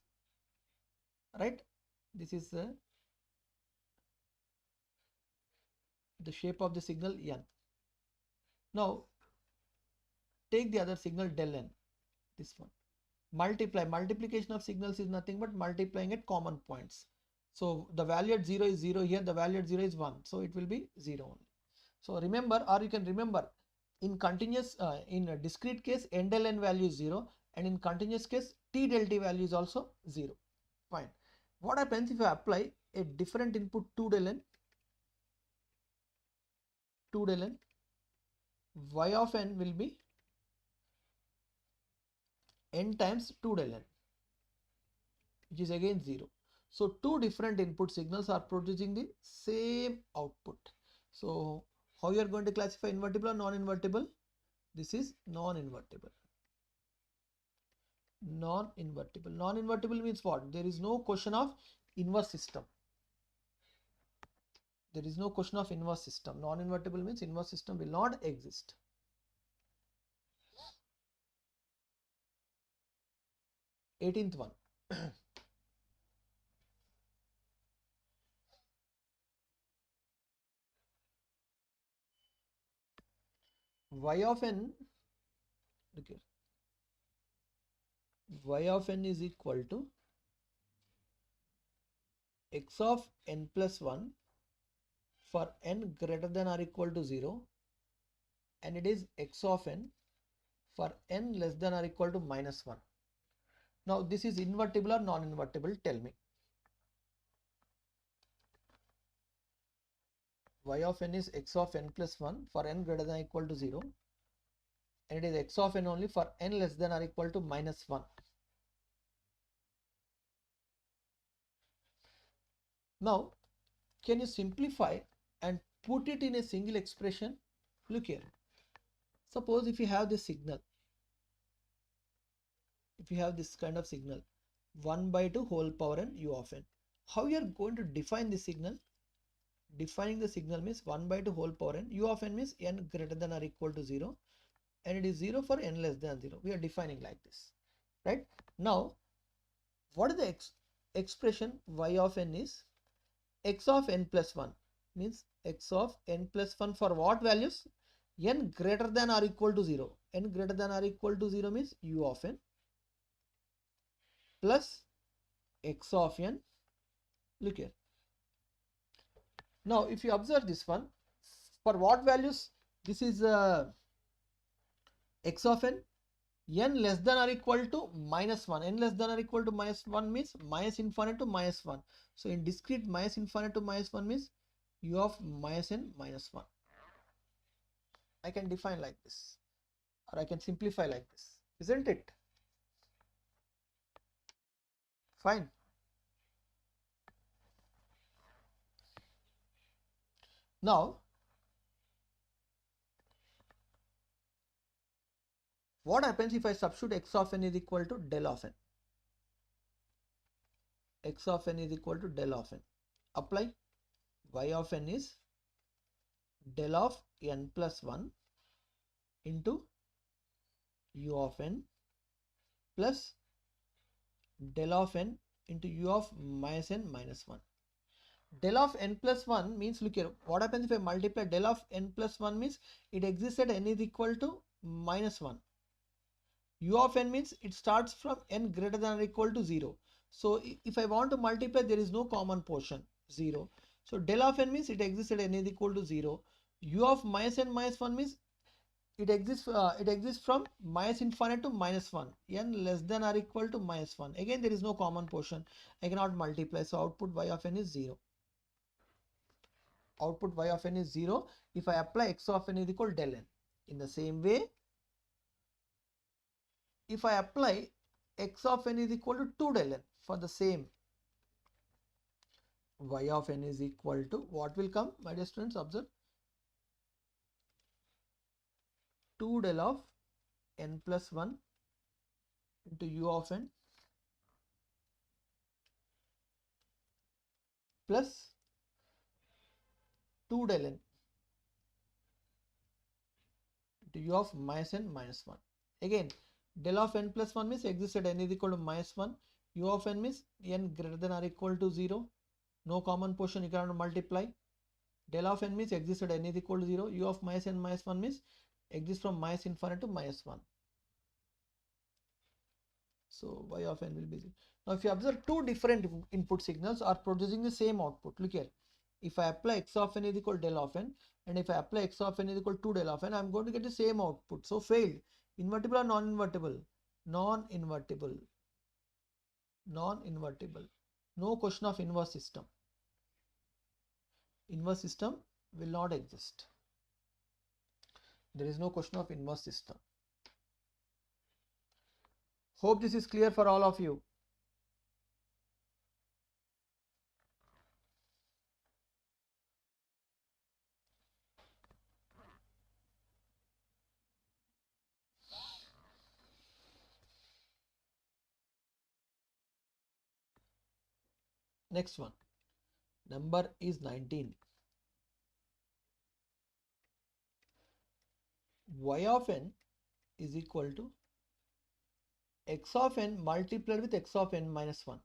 Speaker 1: right? This is the shape of the signal n. Now take the other signal del n, this one. Multiplication of signals is nothing but multiplying at common points. So the value at 0 is 0 here, the value at 0 is 1. So it will be 0 only. So remember, or you can remember, in continuous, in a discrete case, n del n value is 0, and in continuous case, t del t value is also 0. Fine. What happens if I apply a different input 2 del n, y of n will be n times 2 del n, which is again 0. So two different input signals are producing the same output. So how you are going to classify invertible or non-invertible? This is non-invertible. Non-invertible. Non-invertible means what? There is no question of inverse system. There is no question of inverse system. Non-invertible means inverse system will not exist. Eighteenth one. Y of n, look here, y of n is equal to x of n plus 1 for n greater than or equal to 0, and it is x of n for n less than or equal to minus 1. Now this is invertible or non-invertible? Tell me. Y of n is x of n plus 1 for n greater than or equal to 0, and it is x of n only for n less than or equal to minus 1. Now, can you simplify and put it in a single expression? Look here. Suppose if you have this signal, if you have this kind of signal, 1 by 2 whole power n u of n. How you are going to define the signal? Defining the signal means 1 by 2 whole power n, u of n means n greater than or equal to 0, and it is 0 for n less than 0. We are defining like this, right? Now, what is the expression? Y of n is x of n plus 1, means x of n plus 1 for what values? N greater than or equal to 0. N greater than or equal to 0 means u of n plus x of n. Look here. Now, if you observe this one, for what values? This is x of n, n less than or equal to minus 1. N less than or equal to minus 1 means minus infinite to minus 1. So in discrete, minus infinite to minus 1 means u of minus n minus 1. I can define like this, or I can simplify like this, isn't it? Fine. Now, what happens if I substitute x of n is equal to del of n? X of n is equal to del of n. Apply. Y of n is del of n plus 1 into u of n plus del of n into u of minus n minus 1. Del of n plus 1 means, look here, what happens if I multiply del of n plus 1 means it exists at n is equal to minus 1. U of n means it starts from n greater than or equal to 0. So if I want to multiply, there is no common portion, 0. So del of n means it exists at n is equal to 0. U of minus n minus 1 means it exists from minus infinite to minus 1, n less than or equal to minus 1. Again, there is no common portion. I cannot multiply. So output y of n is 0. Output y of n is 0 if I apply x of n is equal to del n. In the same way, if I apply x of n is equal to 2 del n for the same, y of n is equal to, what will come, my dear students? Observe, 2 del of n plus 1 into u of n plus 2 del n into u of minus n minus 1. Again, del of n plus 1 means exists at n is equal to minus 1. U of n means n greater than or equal to 0. No common portion, you cannot multiply. Del of n means exists at n is equal to 0. U of minus n minus 1 means exists from minus infinite to minus 1. So y of n will be 0. Now if you observe, two different input signals are producing the same output. Look here. If I apply x of n is equal to del of n, and if I apply x of n is equal to 2 del of n, I am going to get the same output. So failed. Invertible or non-invertible? Non-invertible. Non-invertible. no question of inverse system. Inverse system will not exist. There is no question of inverse system. Hope this is clear for all of you. Next one. Number is 19. Y of n is equal to x of n multiplied with x of n minus 1.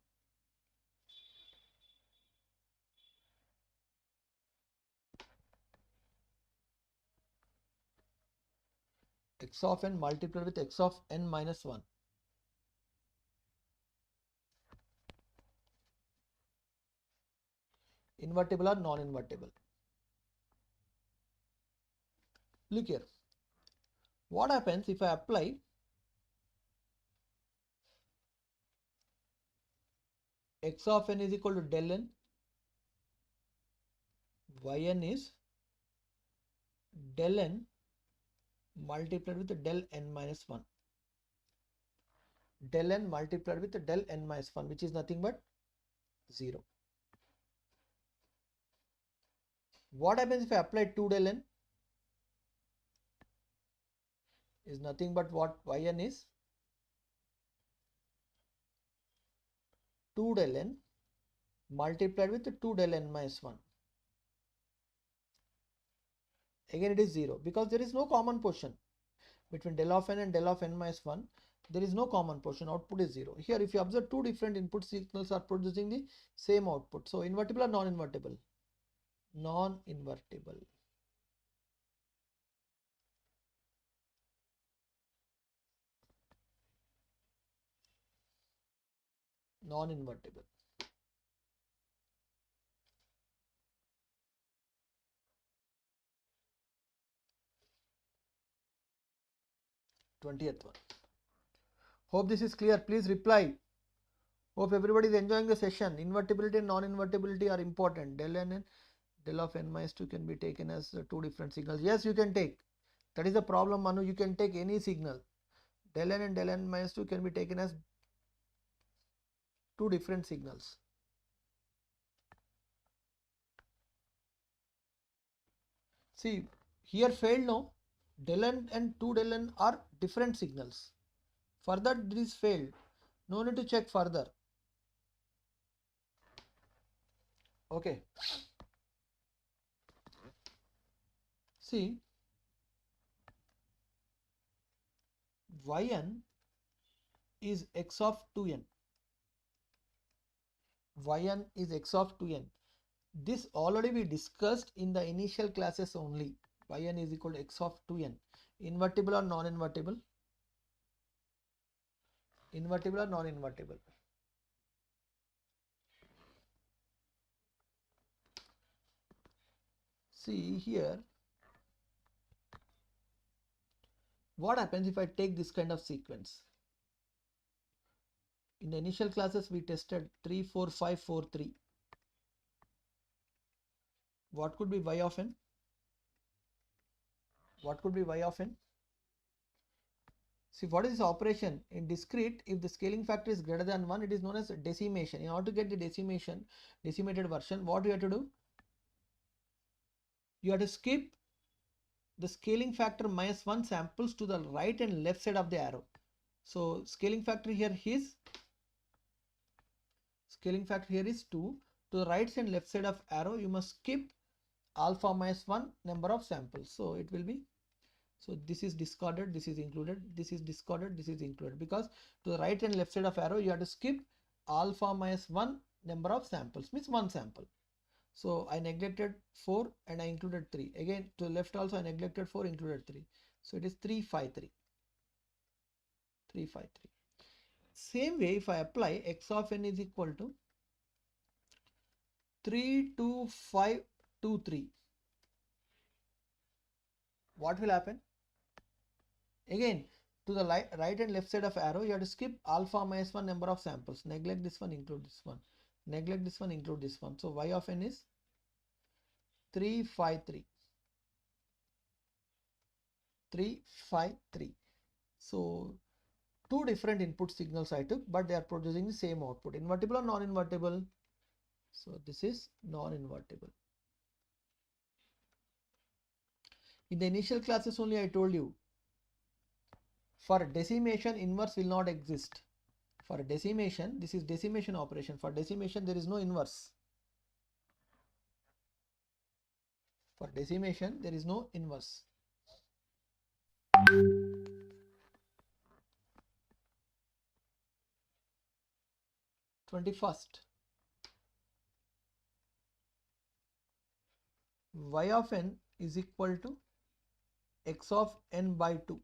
Speaker 1: X of n multiplied with x of n minus 1. Invertible or non-invertible? Look here. What happens if I apply x of n is equal to del n, yn is del n multiplied with del n minus 1. Del n multiplied with del n minus 1, which is nothing but 0. What happens if I apply 2 del n? Is nothing but what yn is 2 del n multiplied with 2 del n minus 1. Again it is 0 because there is no common portion between del of n and del of n minus 1. There is no common portion. Output is 0. Here if you observe, two different input signals are producing the same output. So invertible or non-invertible? Non-invertible. Non-invertible. Twentieth one. Hope this is clear. Please reply. Hope everybody is enjoying the session. Invertibility and non-invertibility are important. Del n and del of n minus 2 can be taken as two different signals. Yes, you can take. That is the problem, Manu. You can take any signal. Del n and del n minus 2 can be taken as two different signals. See, here failed, no? Del n and 2 del n are different signals. Further this failed. No need to check further. Okay. See, yn is x of 2n. Yn is x of 2n. This already we discussed in the initial classes only. Yn is equal to x of 2n. Invertible or non-invertible? Invertible or non-invertible? See here, what happens if I take this kind of sequence? In the initial classes we tested 3, 4, 5, 4, 3. What could be y of n? What could be y of n? See, what is this operation? In discrete, if the scaling factor is greater than 1, it is known as decimation. In order to get the decimated version, what you have to do? You have to skip the scaling factor minus 1 samples to the right and left side of the arrow. So scaling factor here is 2. To the right and left side of arrow, you must skip alpha minus 1 number of samples. So it will be, so this is discarded, this is included, this is discarded, this is included, because to the right and left side of arrow you have to skip alpha minus 1 number of samples, means 1 sample. So I neglected 4 and I included 3. Again to the left also I neglected 4, included 3. So it is 3, 5, 3. 3, 5, 3. Same way, if I apply x of n is equal to 3, 2, 5, 2, 3. What will happen? Again, to the right and left side of arrow, you have to skip alpha minus 1 number of samples. Neglect this one, include this one. Neglect this one, include this one. So y of n is 353. 353. So two different input signals I took, but they are producing the same output. Invertible or non-invertible? So this is non-invertible. In the initial classes only I told you, for decimation inverse will not exist. For decimation, this is decimation operation. For decimation there is no inverse. For decimation there is no inverse. 21st. Y of n is equal to x of n by 2.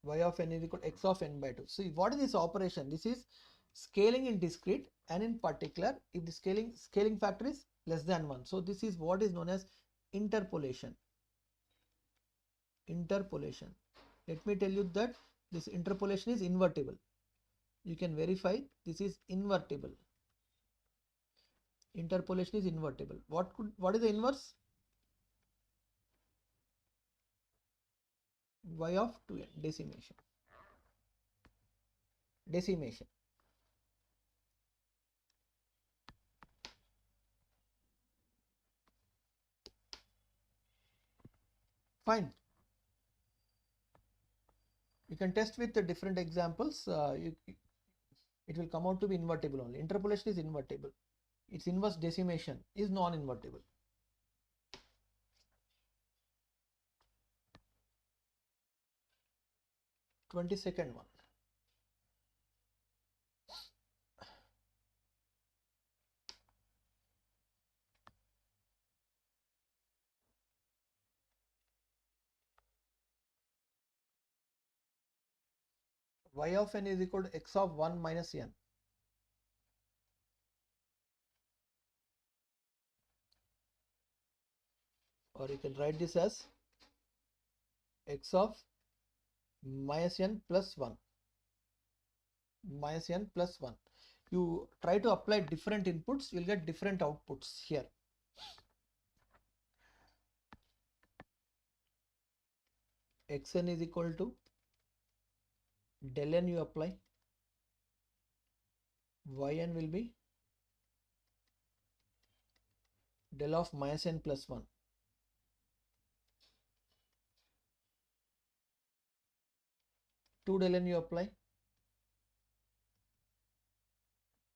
Speaker 1: Y of n is equal to x of n by 2. See, what is this operation? This is scaling in discrete, and in particular if the scaling factor is less than 1. So this is what is known as interpolation. Interpolation. Let me tell you that this interpolation is invertible. You can verify this is invertible. Interpolation is invertible. What is the inverse? Y of 2n, decimation. Decimation. Fine. You can test with the different examples. It will come out to be invertible only. Interpolation is invertible. Its inverse decimation is non-invertible. 22nd one. Y of n is equal to x of 1 minus n. Or you can write this as x of minus n plus 1. Minus n plus 1. You try to apply different inputs, you will get different outputs here. Xn is equal to del n you apply. Yn will be del of minus n plus 1. 2 del n you apply.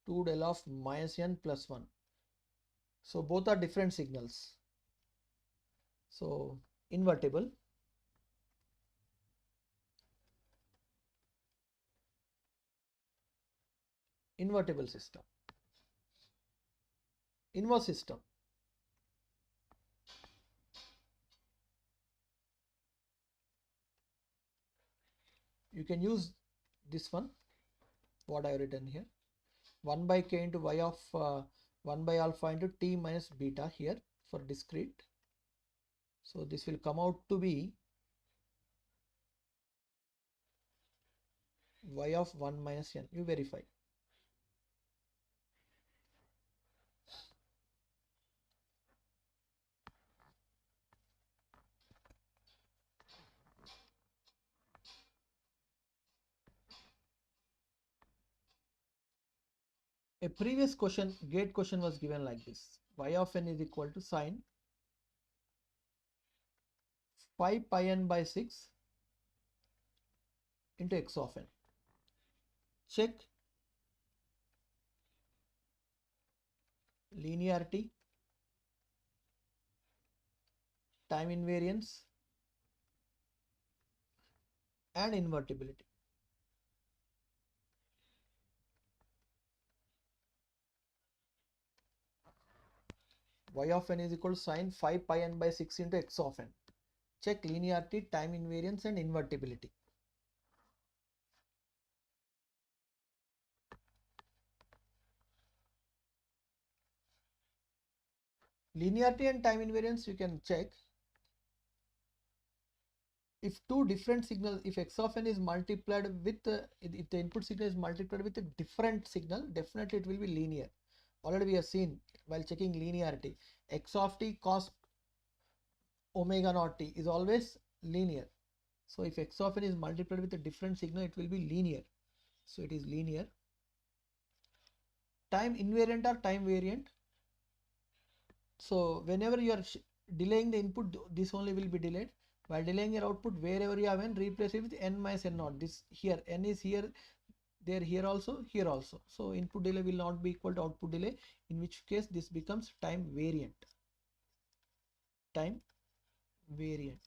Speaker 1: 2 del of minus n plus 1. So both are different signals. So invertible. Invertible system. Inverse system. You can use this one, what I have written here. 1 by k into y of 1 by alpha into t minus beta here for discrete. So this will come out to be y of 1 minus n. You verify. A previous question, gate question was given like this. Y of n is equal to sine 5 pi n by 6 into x of n. Check linearity, time invariance, and invertibility. Y of n is equal to sine 5 pi n by 6 into x of n. Check linearity, time invariance, and invertibility. Linearity and time invariance you can check. if two different signals, if x of n is multiplied with if the input signal is multiplied with a different signal, definitely it will be linear. Already we have seen while checking linearity, x of t cos omega naught t is always linear. So if x of n is multiplied with a different signal, it will be linear. So it is linear. Time invariant or time variant. So whenever you are delaying the input, this only will be delayed. While delaying your output, wherever you have n, replace it with n minus n naught. This here, n is here, there, here also, here also. So input delay will not be equal to output delay, in which case this becomes time variant. Time variant.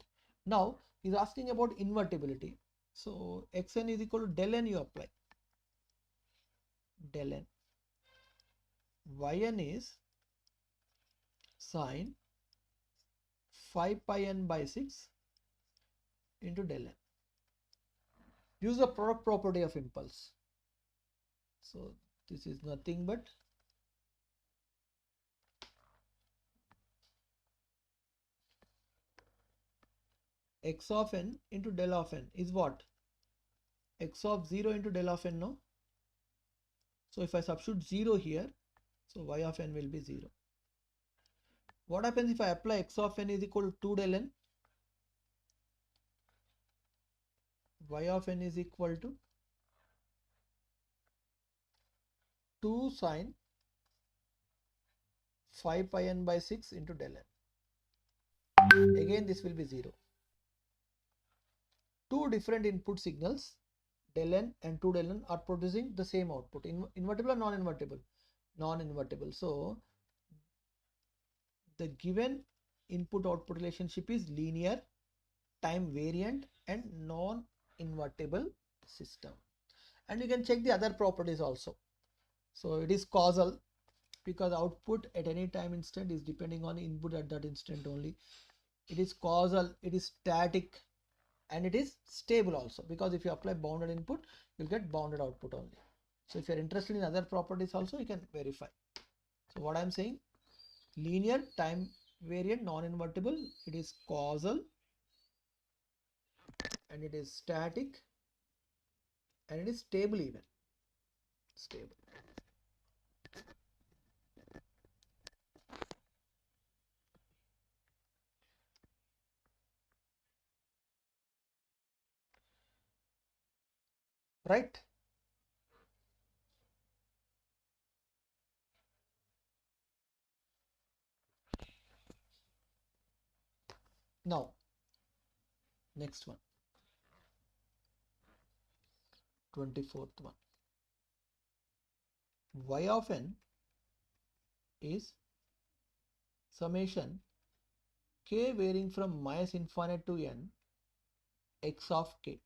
Speaker 1: Now he's asking about invertibility. So xn is equal to del n you apply. Del n. Yn is sine 5 pi n by 6 into del n. Use the product property of impulse. So this is nothing but x of n into del of n is what? X of 0 into del of n, no? So if I substitute 0 here, so y of n will be 0. What happens if I apply x of n is equal to 2 del n? Y of n is equal to 2 sine 5 pi n by 6 into del n. Again this will be 0. Two different input signals, del n and 2 del n, are producing the same output. Invertible or non-invertible? Non-invertible. So the given input output relationship is linear, time variant and non-invertible system. And you can check the other properties also. So it is causal because output at any time instant is depending on input at that instant only. It is causal, it is static, and it is stable also, because if you apply bounded input, you'll get bounded output only. So if you're interested in other properties also, you can verify. So what I'm saying, linear, time variant, non-invertible, it is causal, and it is static, and it is stable even. Stable. Right? Now, next one. 24th one. Y of n is summation k varying from minus infinite to n x of k.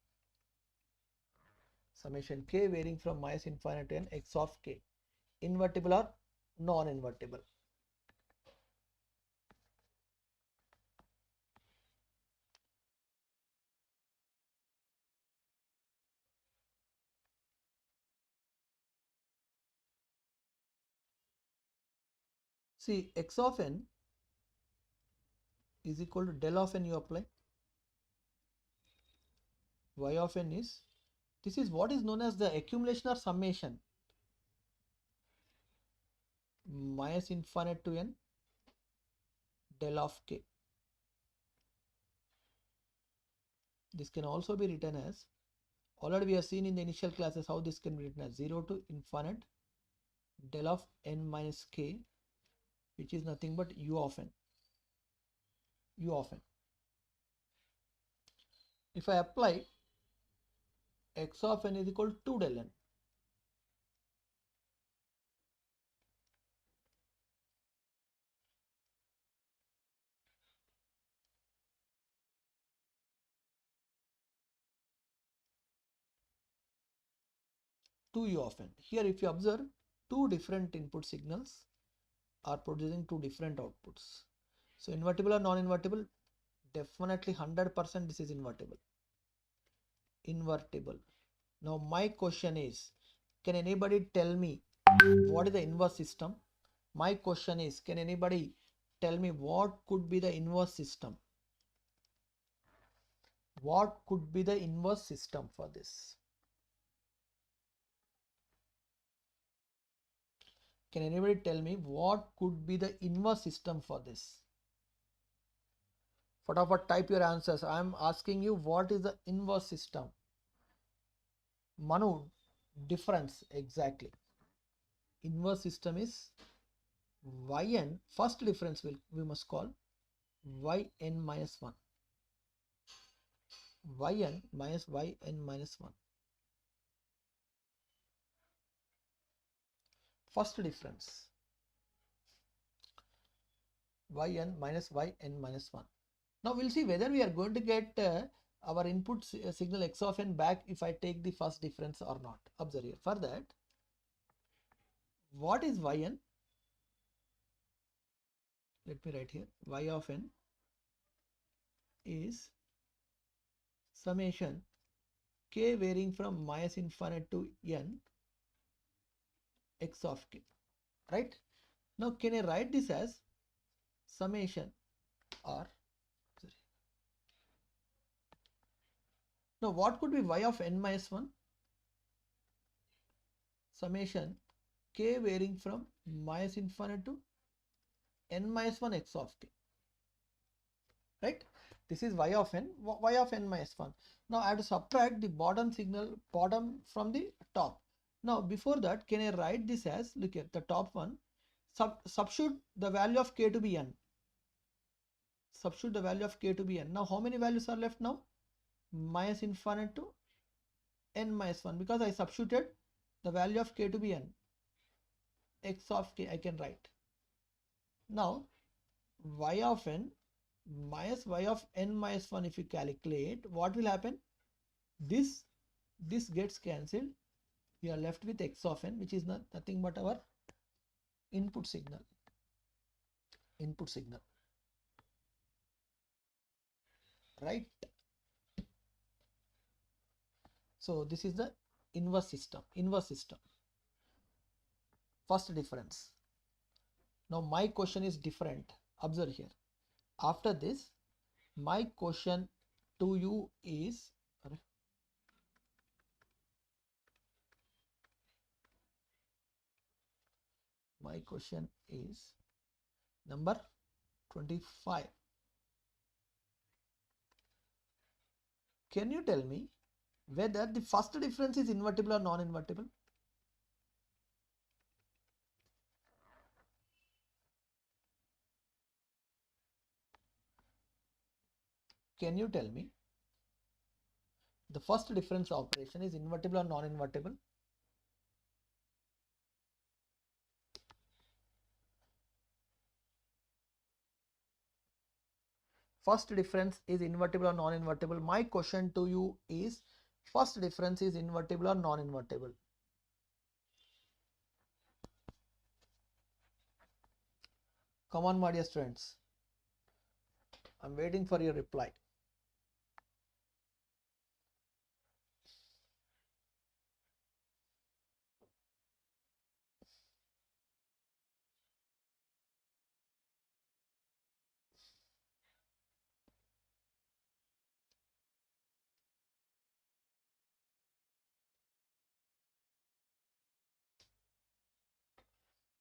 Speaker 1: Summation k varying from minus infinite to n x of k. Invertible or non-invertible? See, x of n is equal to del of n you apply. Y of n is, this is what is known as the accumulation or summation. Minus infinite to n del of k. This can also be written as, already we have seen in the initial classes how this can be written as 0 to infinite del of n minus k, which is nothing but u of n. U of n. If I apply x of n is equal to 2 del n, to u of n. Here if you observe, two different input signals are producing two different outputs. So invertible or non-invertible? Definitely 100% this is invertible. Invertible. Now my question is, can anybody tell me what is the inverse system? My question is, can anybody tell me what could be the inverse system? What could be the inverse system for this? Can anybody tell me what could be the inverse system for this? Fatapat, type your answers. I am asking you what is the inverse system. Manu, difference, exactly. Inverse system is yn, first difference we must call yn minus 1. Yn minus yn minus 1. First difference. Yn minus 1. Now we'll see whether we are going to get our input signal x of n back if I take the first difference or not. Observe here. For that, what is yn? Let me write here. Y of n is summation k varying from minus infinite to n x of k. Right? Now can I write this as summation or now what could be y of n minus 1? Summation k varying from minus infinite to n minus 1 x of k. Right? This is y of n minus 1. Now I have to subtract the bottom from the top. Now before that, can I write this as, look at the top one, substitute the value of k to be n. Substitute the value of k to be n. Now how many values are left now? Minus infinite to n minus 1, because I substituted the value of k to be n. X of k I can write. Now y of n minus y of n minus 1, if you calculate, what will happen? This gets cancelled. We are left with x of n, which is nothing but our input signal. Right? So this is the inverse system. First difference. Now my question is different. Observe here. After this, my question to you is number 25. Can you tell me whether the first difference is invertible or non-invertible? Can you tell me the first difference operation is invertible or non-invertible? First difference is invertible or non-invertible. My question to you is, first difference is invertible or non-invertible? Come on, my dear students. I'm waiting for your reply.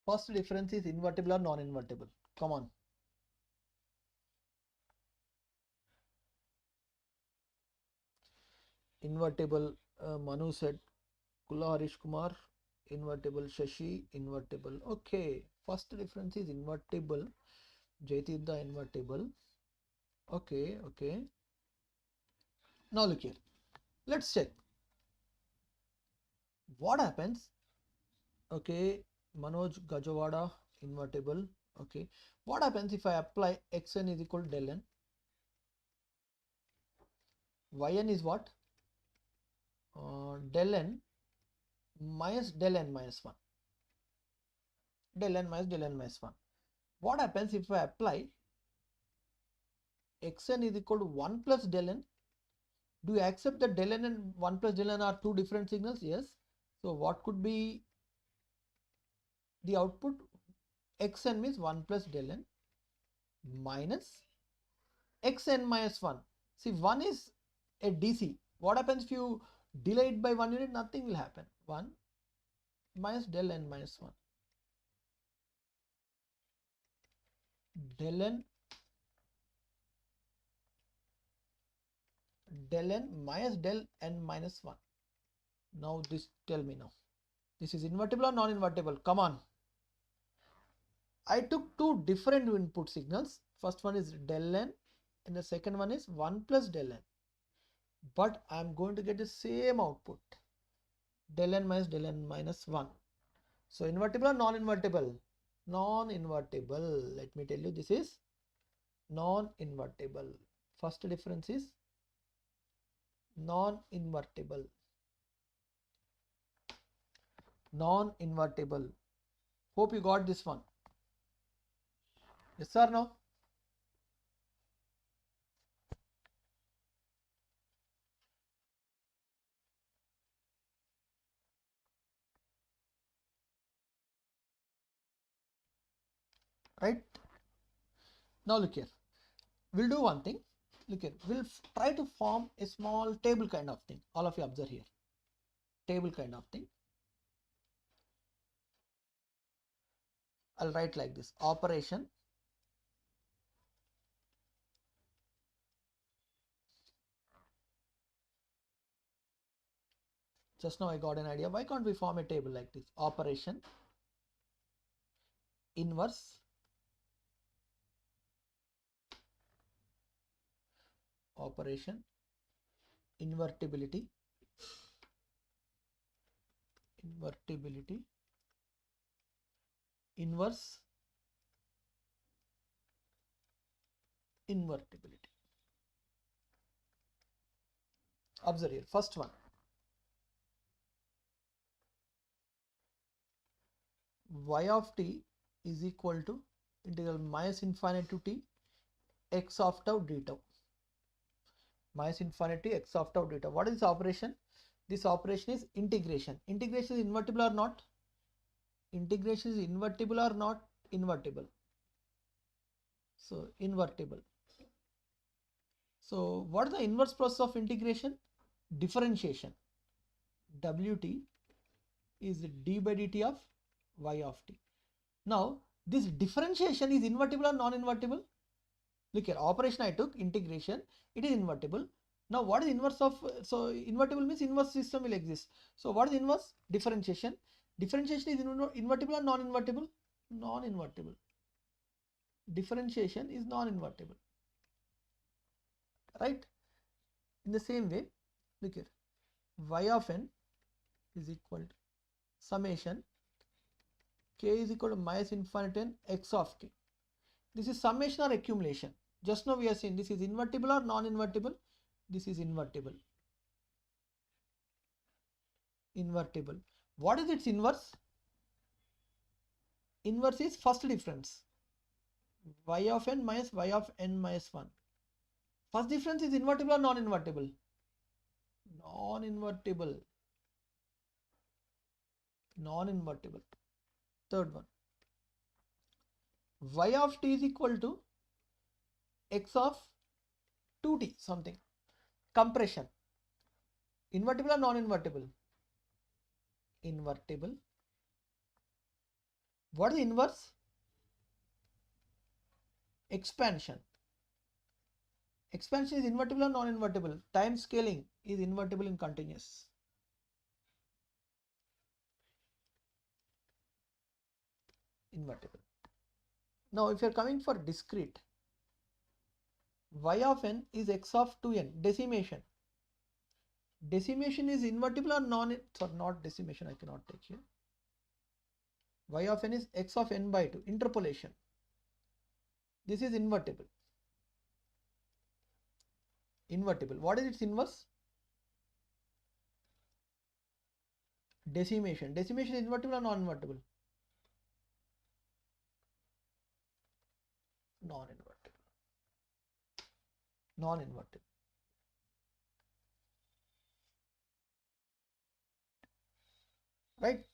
Speaker 1: First difference is invertible or non-invertible? Come on. Invertible, Manu said. Kula Harish Kumar, invertible. Shashi, invertible. Okay, first difference is invertible. Jaitirtha, invertible. Okay. Now look here. Let's check. What happens? Okay, Manoj Gajawada, invertible. Okay, what happens if I apply xn is equal to del n? Yn is what? Del n minus del n minus 1. Del n minus 1. What happens if I apply xn is equal to 1 plus del n? Do you accept that del n and 1 plus del n are two different signals? Yes. So what could be the output? Xn means 1 plus del n minus xn minus 1. See, 1 is a DC. What happens if you delay it by 1 unit? Nothing will happen. 1 minus del n minus 1. Del n minus del n minus 1. Now this, tell me now. This is invertible or non-invertible? Come on. I took two different input signals. First one is del n and the second one is 1 plus del n. But I am going to get the same output. Del n minus 1. So invertible or non-invertible? Non-invertible. Let me tell you, this is non-invertible. First difference is non-invertible. Non-invertible. Hope you got this one. Yes or no? Right? Now look here. We'll do one thing. Look here. We'll try to form a small table kind of thing. All of you observe here. Table kind of thing. I'll write like this. Operation. Just now I got an idea. Why can't we form a table like this? Operation. Inverse. Operation. Invertibility. Invertibility. Inverse. Invertibility. Observe here. First one. Y of t is equal to integral minus infinity to t x of tau d tau. Minus infinity x of tau d tau. What is this operation? This operation is integration. Integration is invertible or not? Integration is invertible or not? Invertible. So invertible. So what is the inverse process of integration? Differentiation. Wt is d by dt of y of t. Now this differentiation is invertible or non-invertible? Look here, operation I took, integration, it is invertible. Now what is inverse of, so invertible means inverse system will exist. So what is inverse? Differentiation. Differentiation is invertible or non-invertible? Non-invertible. Differentiation is non-invertible. Right? In the same way, look here, y of n is equal to summation k is equal to minus infinity n x of k. This is summation or accumulation. Just now we are saying this is invertible or non-invertible. This is invertible. Invertible. What is its inverse? Inverse is first difference. Y of n minus y of n minus 1. First difference is invertible or non-invertible? Non-invertible. Non-invertible. Third one. Y of t is equal to x of 2t something. Compression. Invertible or non-invertible? Invertible. What is the inverse? Expansion. Expansion is invertible or non-invertible? Time scaling is invertible in continuous. Invertible. Now if you are coming for discrete, y of n is x of 2n, decimation. Decimation is invertible or not decimation, I cannot take here. Y of n is x of n by 2, interpolation. This is invertible. Invertible. What is its inverse? Decimation. Decimation is invertible or non-invertible? Non-invertible. Non-invertible. Right?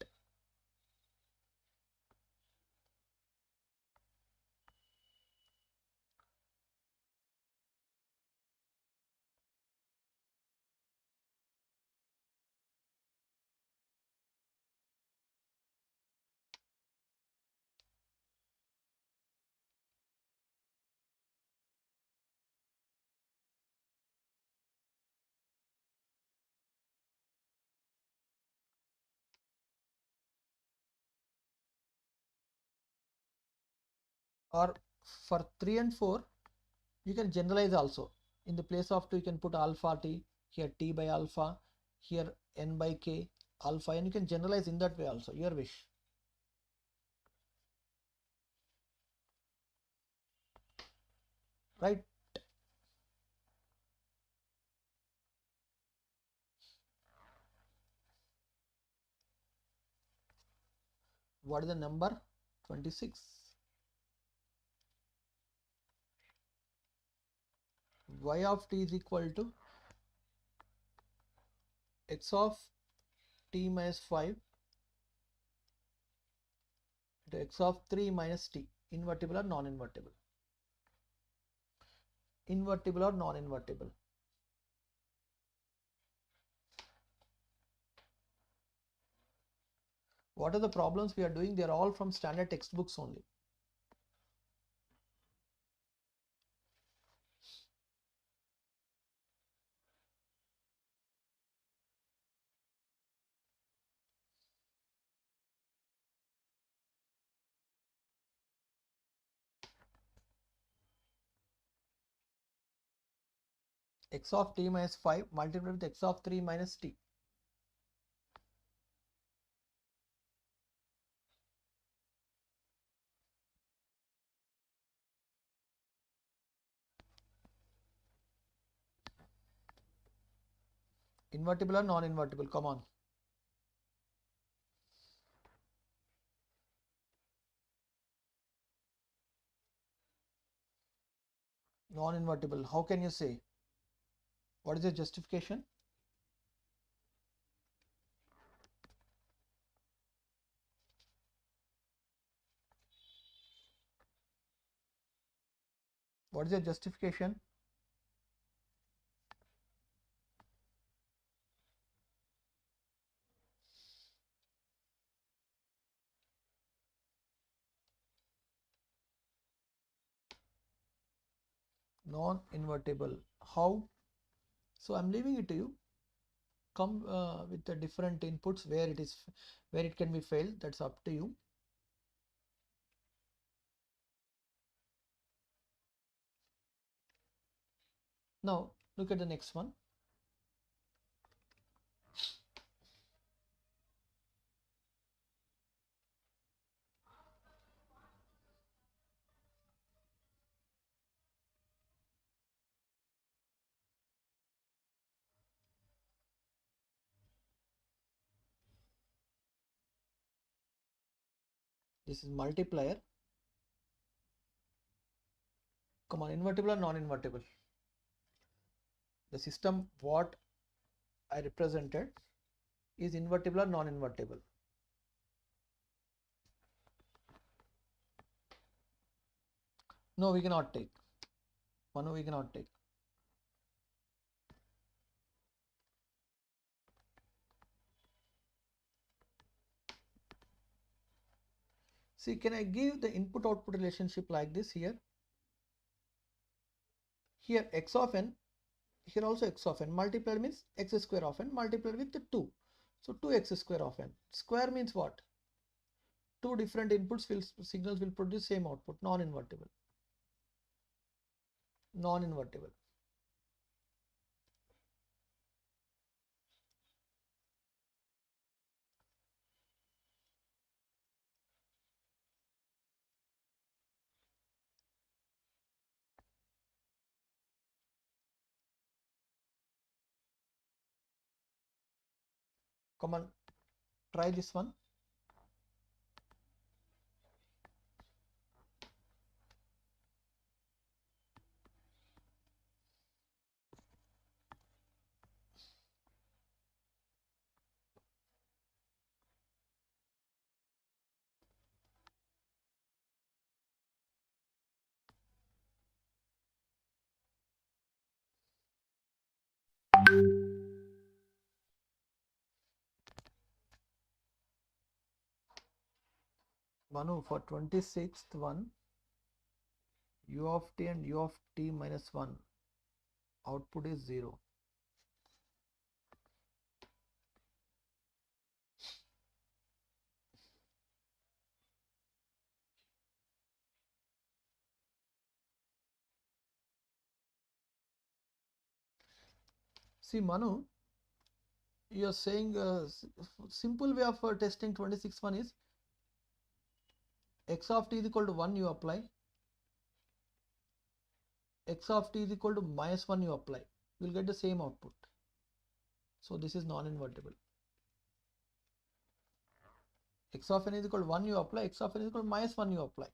Speaker 1: or for 3 and 4 you can generalize also. In the place of 2 you can put alpha t, here t by alpha, here n by k alpha, and you can generalize in that way also, your wish. Right? What is the number? 26. Y of t is equal to x of t minus 5 to x of 3 minus t. Invertible or non-invertible? Invertible or non-invertible? What are the problems we are doing? They are all from standard textbooks only. X of t minus 5 multiplied with x of 3 minus t. Invertible or non-invertible? Come on. Non-invertible. How can you say? What is your justification? What is your justification? Non-invertible. How? So I'm leaving it to you. Come with the different inputs where it can be failed. That's up to you. Now look at the next one. This is multiplier. Come on, invertible or non-invertible? The system what I represented is invertible or non-invertible? No, we cannot take. Manu, we cannot take. See, can I give the input output relationship like this here? Here x of n, here also x of n. Multiplied means x square of n multiplied with the 2. So 2x square of n. Square means what? Two different signals will produce same output. Non-invertible. Non-invertible. Come on, try this one. Manu, for 26th one, u of t and u of t minus 1, output is 0. See Manu, you are saying simple way of testing 26 one is x of t is equal to 1 you apply, x of t is equal to -1 you apply, you will get the same output. So this is non-invertible. X of n is equal to 1 you apply, x of n is equal to -1 you apply,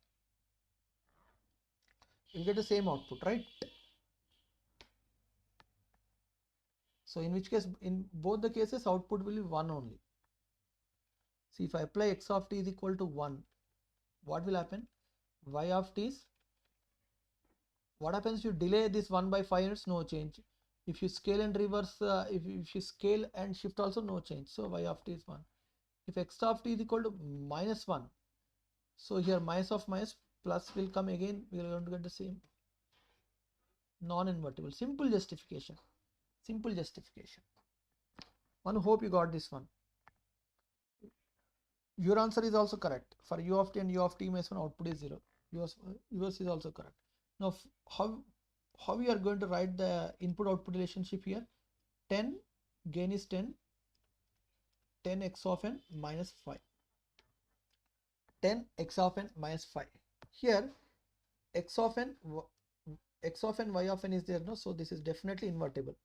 Speaker 1: you will get the same output, right? So in which case, in both the cases output will be 1 only. See, if I apply x of t is equal to 1, what will happen? Y of t is, what happens if you delay this 1 by 5 units? No change. If you scale and reverse, if you scale and shift also, no change. So y of t is 1. If x of t is equal to -1, so here minus of minus plus will come again, we are going to get the same. Non-invertible. Simple justification. Simple justification. One, hope you got this one. Your answer is also correct. For u of t and u of t -1, output is 0. Yours is also correct. Now, how we are going to write the input output relationship here? 10, gain is 10, 10 x of n minus 5. 10 x of n minus 5. Here x of n, y of n is there, no? So this is definitely invertible.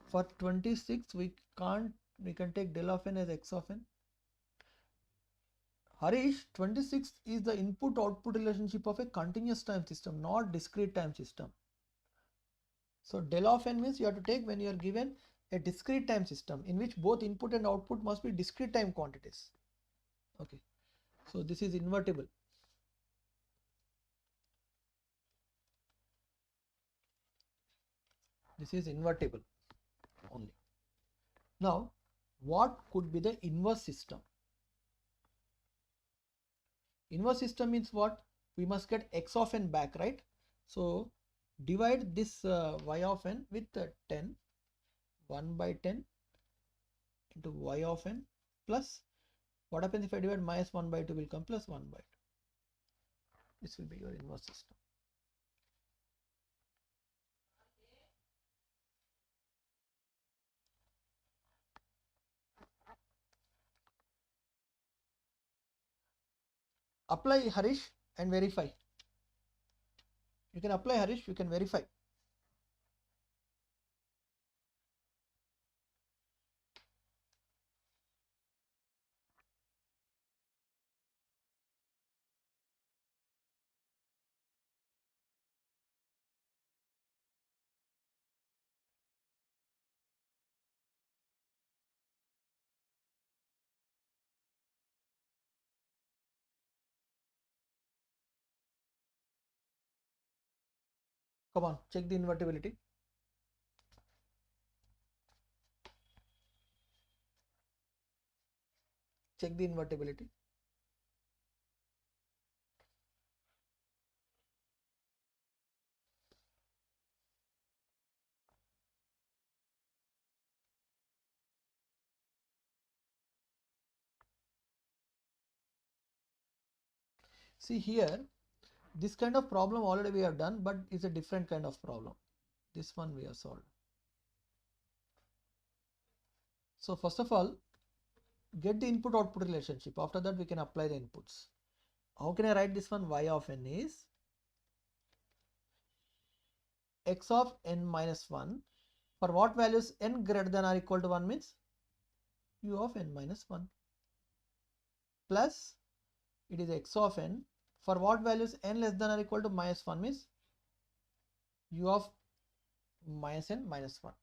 Speaker 1: For 26 we can take del of n as x of n. Harish, 26 is the input output relationship of a continuous time system, not discrete time system. So del of n means you have to take when you are given a discrete time system in which both input and output must be discrete time quantities. Okay, so this is invertible. This is invertible only. Now, what could be the inverse system? Inverse system means what? We must get x of n back, right? So divide this y of n with 10, 1 by 10 into y of n plus, what happens if I divide -1 by 2 will come plus 1 by 2. This will be your inverse system. Apply, Harish, and verify. You can apply, Harish, you can verify. Come on, check the invertibility. Check the invertibility. See here, this kind of problem already we have done, but it's a different kind of problem. This one we have solved. So first of all, get the input output relationship. After that we can apply the inputs. How can I write this one? Y of n is x of n minus 1 for what values n greater than or equal to 1 means u of n minus 1 plus it is x of n for what values n less than or equal to -1 means u of minus n minus 1,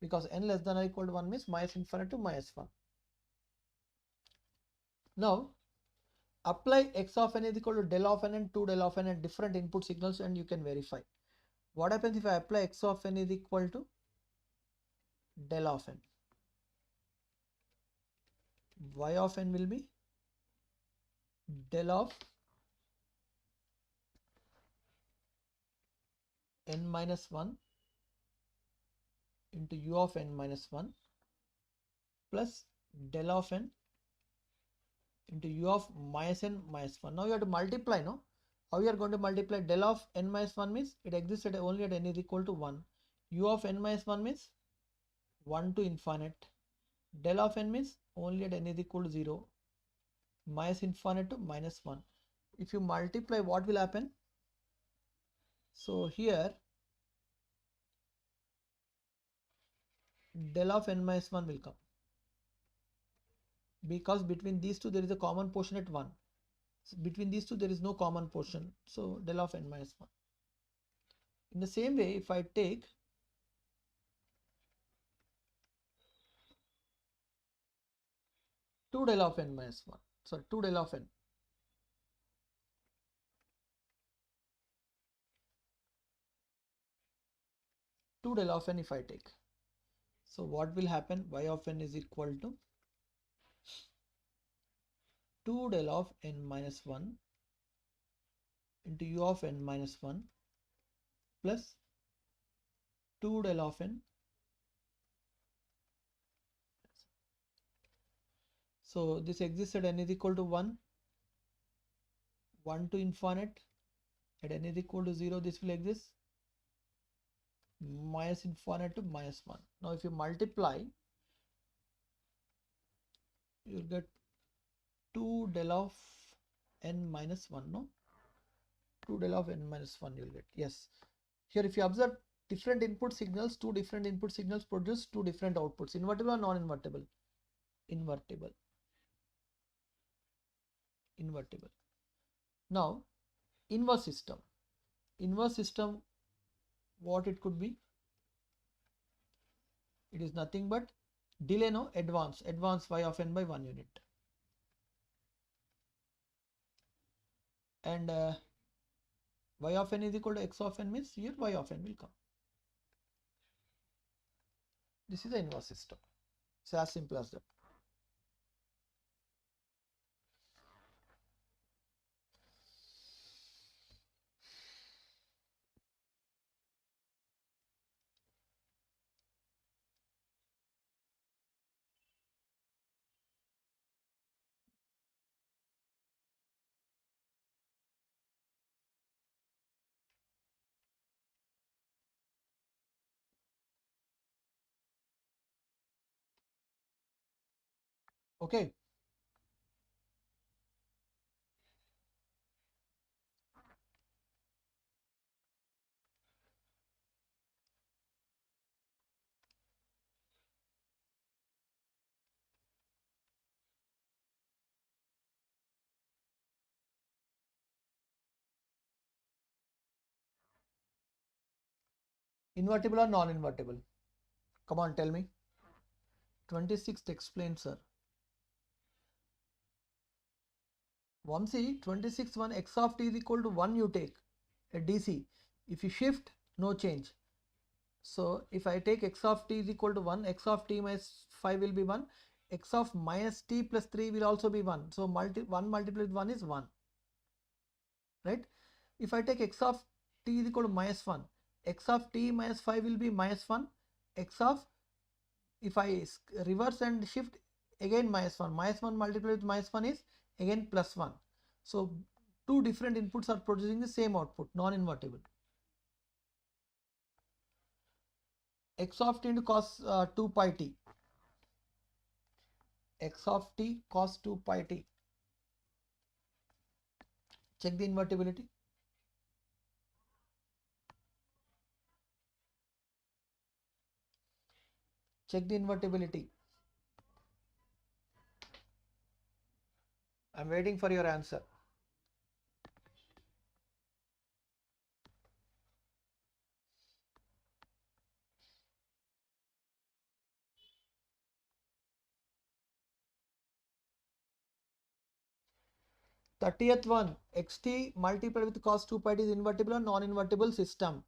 Speaker 1: because n less than or equal to 1 means minus infinity to -1. Now apply x of n is equal to del of n and 2 del of n at different input signals and you can verify. What happens if I apply x of n is equal to del of n? Y of n will be del of n minus 1 into u of n minus 1 plus del of n into u of minus n minus 1. Now you have to multiply, no? How you are going to multiply? Del of n minus 1 means it existed only at n is equal to 1. U of n minus 1 means 1 to infinite. Del of n means only at n is equal to 0. Minus infinite to minus 1. If you multiply, what will happen? So here del of n minus 1 will come, because between these two there is a common portion at 1. So between these two there is no common portion, so del of n minus 1. In the same way, if I take 2 del of n minus 1, sorry, 2 del of n, del of n if I take, so what will happen? Y of n is equal to 2 del of n minus 1 into u of n minus 1 plus 2 del of n. So this exists at n is equal to 1, 1 to infinite, at n is equal to 0 this will exist, minus infinite to minus 1. Now if you multiply, you will get 2 del of n minus 1, no? 2 del of n minus 1 you will get, yes. Here if you observe different input signals, two different input signals produce two different outputs. Invertible or non-invertible? Invertible. Invertible. Now inverse system. Inverse system, what it could be? It is nothing but delay, no? Advance y of n by 1 unit. And y of n is equal to x of n means here y of n will come. This is the inverse system. It's as simple as that. Okay. Invertible or non-invertible? Come on, tell me. 26th explain, sir. Vamsi, 26th one, x of t is equal to 1 you take a DC. If you shift, no change. So if I take x of t is equal to 1, x of t minus 5 will be 1, x of minus t plus 3 will also be 1. So 1 multiplied with 1 is 1. Right? If I take x of t is equal to minus 1, x of t minus 5 will be minus 1, x of, if I reverse and shift, again minus 1 multiplied with minus 1 is again plus 1. So two different inputs are producing the same output, non-invertible. X of t into cos 2 pi t, x of t cos 2 pi t. Check the invertibility. Check the invertibility. I'm waiting for your answer. Thirtieth one, xt multiplied with cos 2 pi t is invertible or non-invertible system.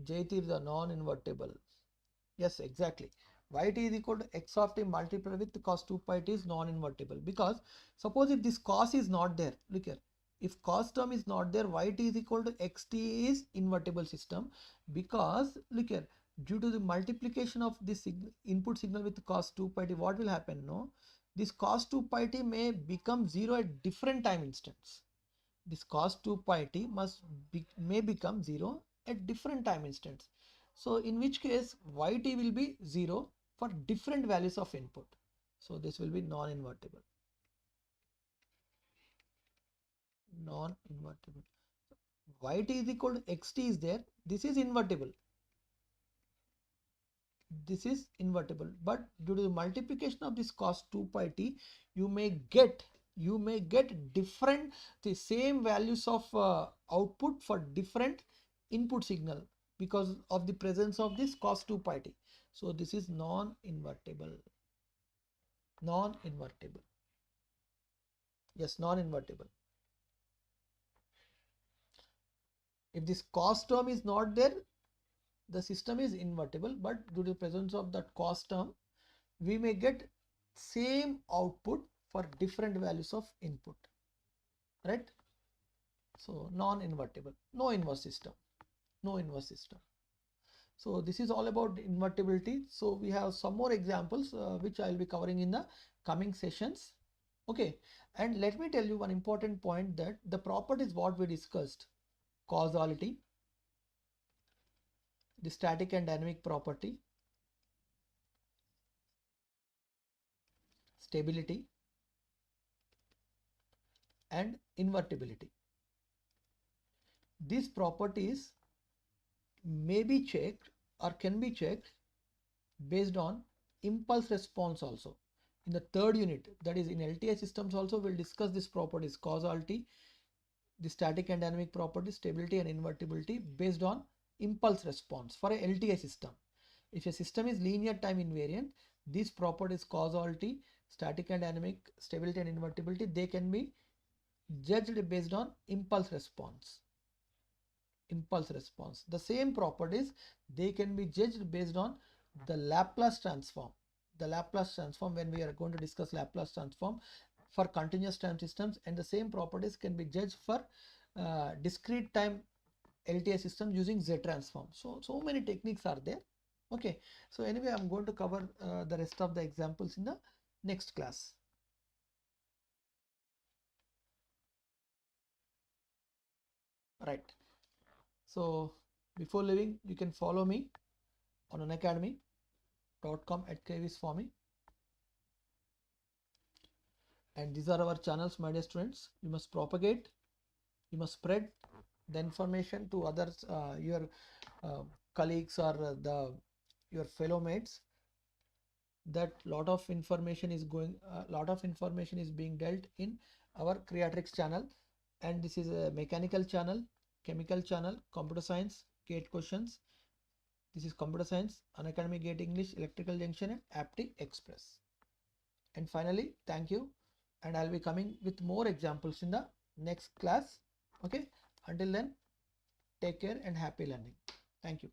Speaker 1: JT is a non-invertible. Yes, exactly. Yt is equal to x of t multiplied with cos 2 pi t is non-invertible, because suppose if this cos is not there, look here, if cos term is not there, yt is equal to xt is invertible system, because look here, due to the multiplication of this input signal with cos 2 pi t, what will happen? No, this cos 2 pi t may become 0 at different time instants. This cos 2 pi t may become 0 at different time instants. So in which case yt will be 0 for different values of input. So this will be non-invertible. Non-invertible. Yt is equal to xt is there. This is invertible. This is invertible, but due to the multiplication of this cos 2 pi t, you may get different, the same values of output for different input signal because of the presence of this cos 2 pi t. So this is non-invertible. Non-invertible. Yes, non-invertible. If this cos term is not there, the system is invertible, but due to the presence of that cos term, we may get same output for different values of input, right? So non-invertible, no inverse system, no inverse system. So this is all about invertibility. So we have some more examples which I will be covering in the coming sessions. Okay, and let me tell you one important point, that the properties what we discussed: causality, the static and dynamic property, stability, and invertibility. These properties may be checked or can be checked based on impulse response also. In the third unit, that is in LTI systems also, we'll discuss these properties: causality, the static and dynamic properties, stability and invertibility based on impulse response for a LTI system. If a system is linear time invariant, these properties, causality, static and dynamic, stability and invertibility, they can be judged based on impulse response. Impulse response. The same properties, they can be judged based on the Laplace transform. The Laplace transform, when we are going to discuss Laplace transform for continuous time systems, and the same properties can be judged for discrete time LTI system using Z transform. So many techniques are there. Okay, so anyway, I'm going to cover the rest of the examples in the next class. Right. So before leaving, you can follow me on unacademy.com @KVs and these are our channels, my dear students. You must propagate, you must spread the information to others, your colleagues or your fellow mates, that lot of information is being dealt in our Kreatryx channel. And this is a mechanical channel, chemical channel, computer science, GATE questions. This is computer science, Unacademy GATE English, electrical junction, and Apti Express. And finally, thank you, and I'll be coming with more examples in the next class. Okay, until then, take care and happy learning. Thank you.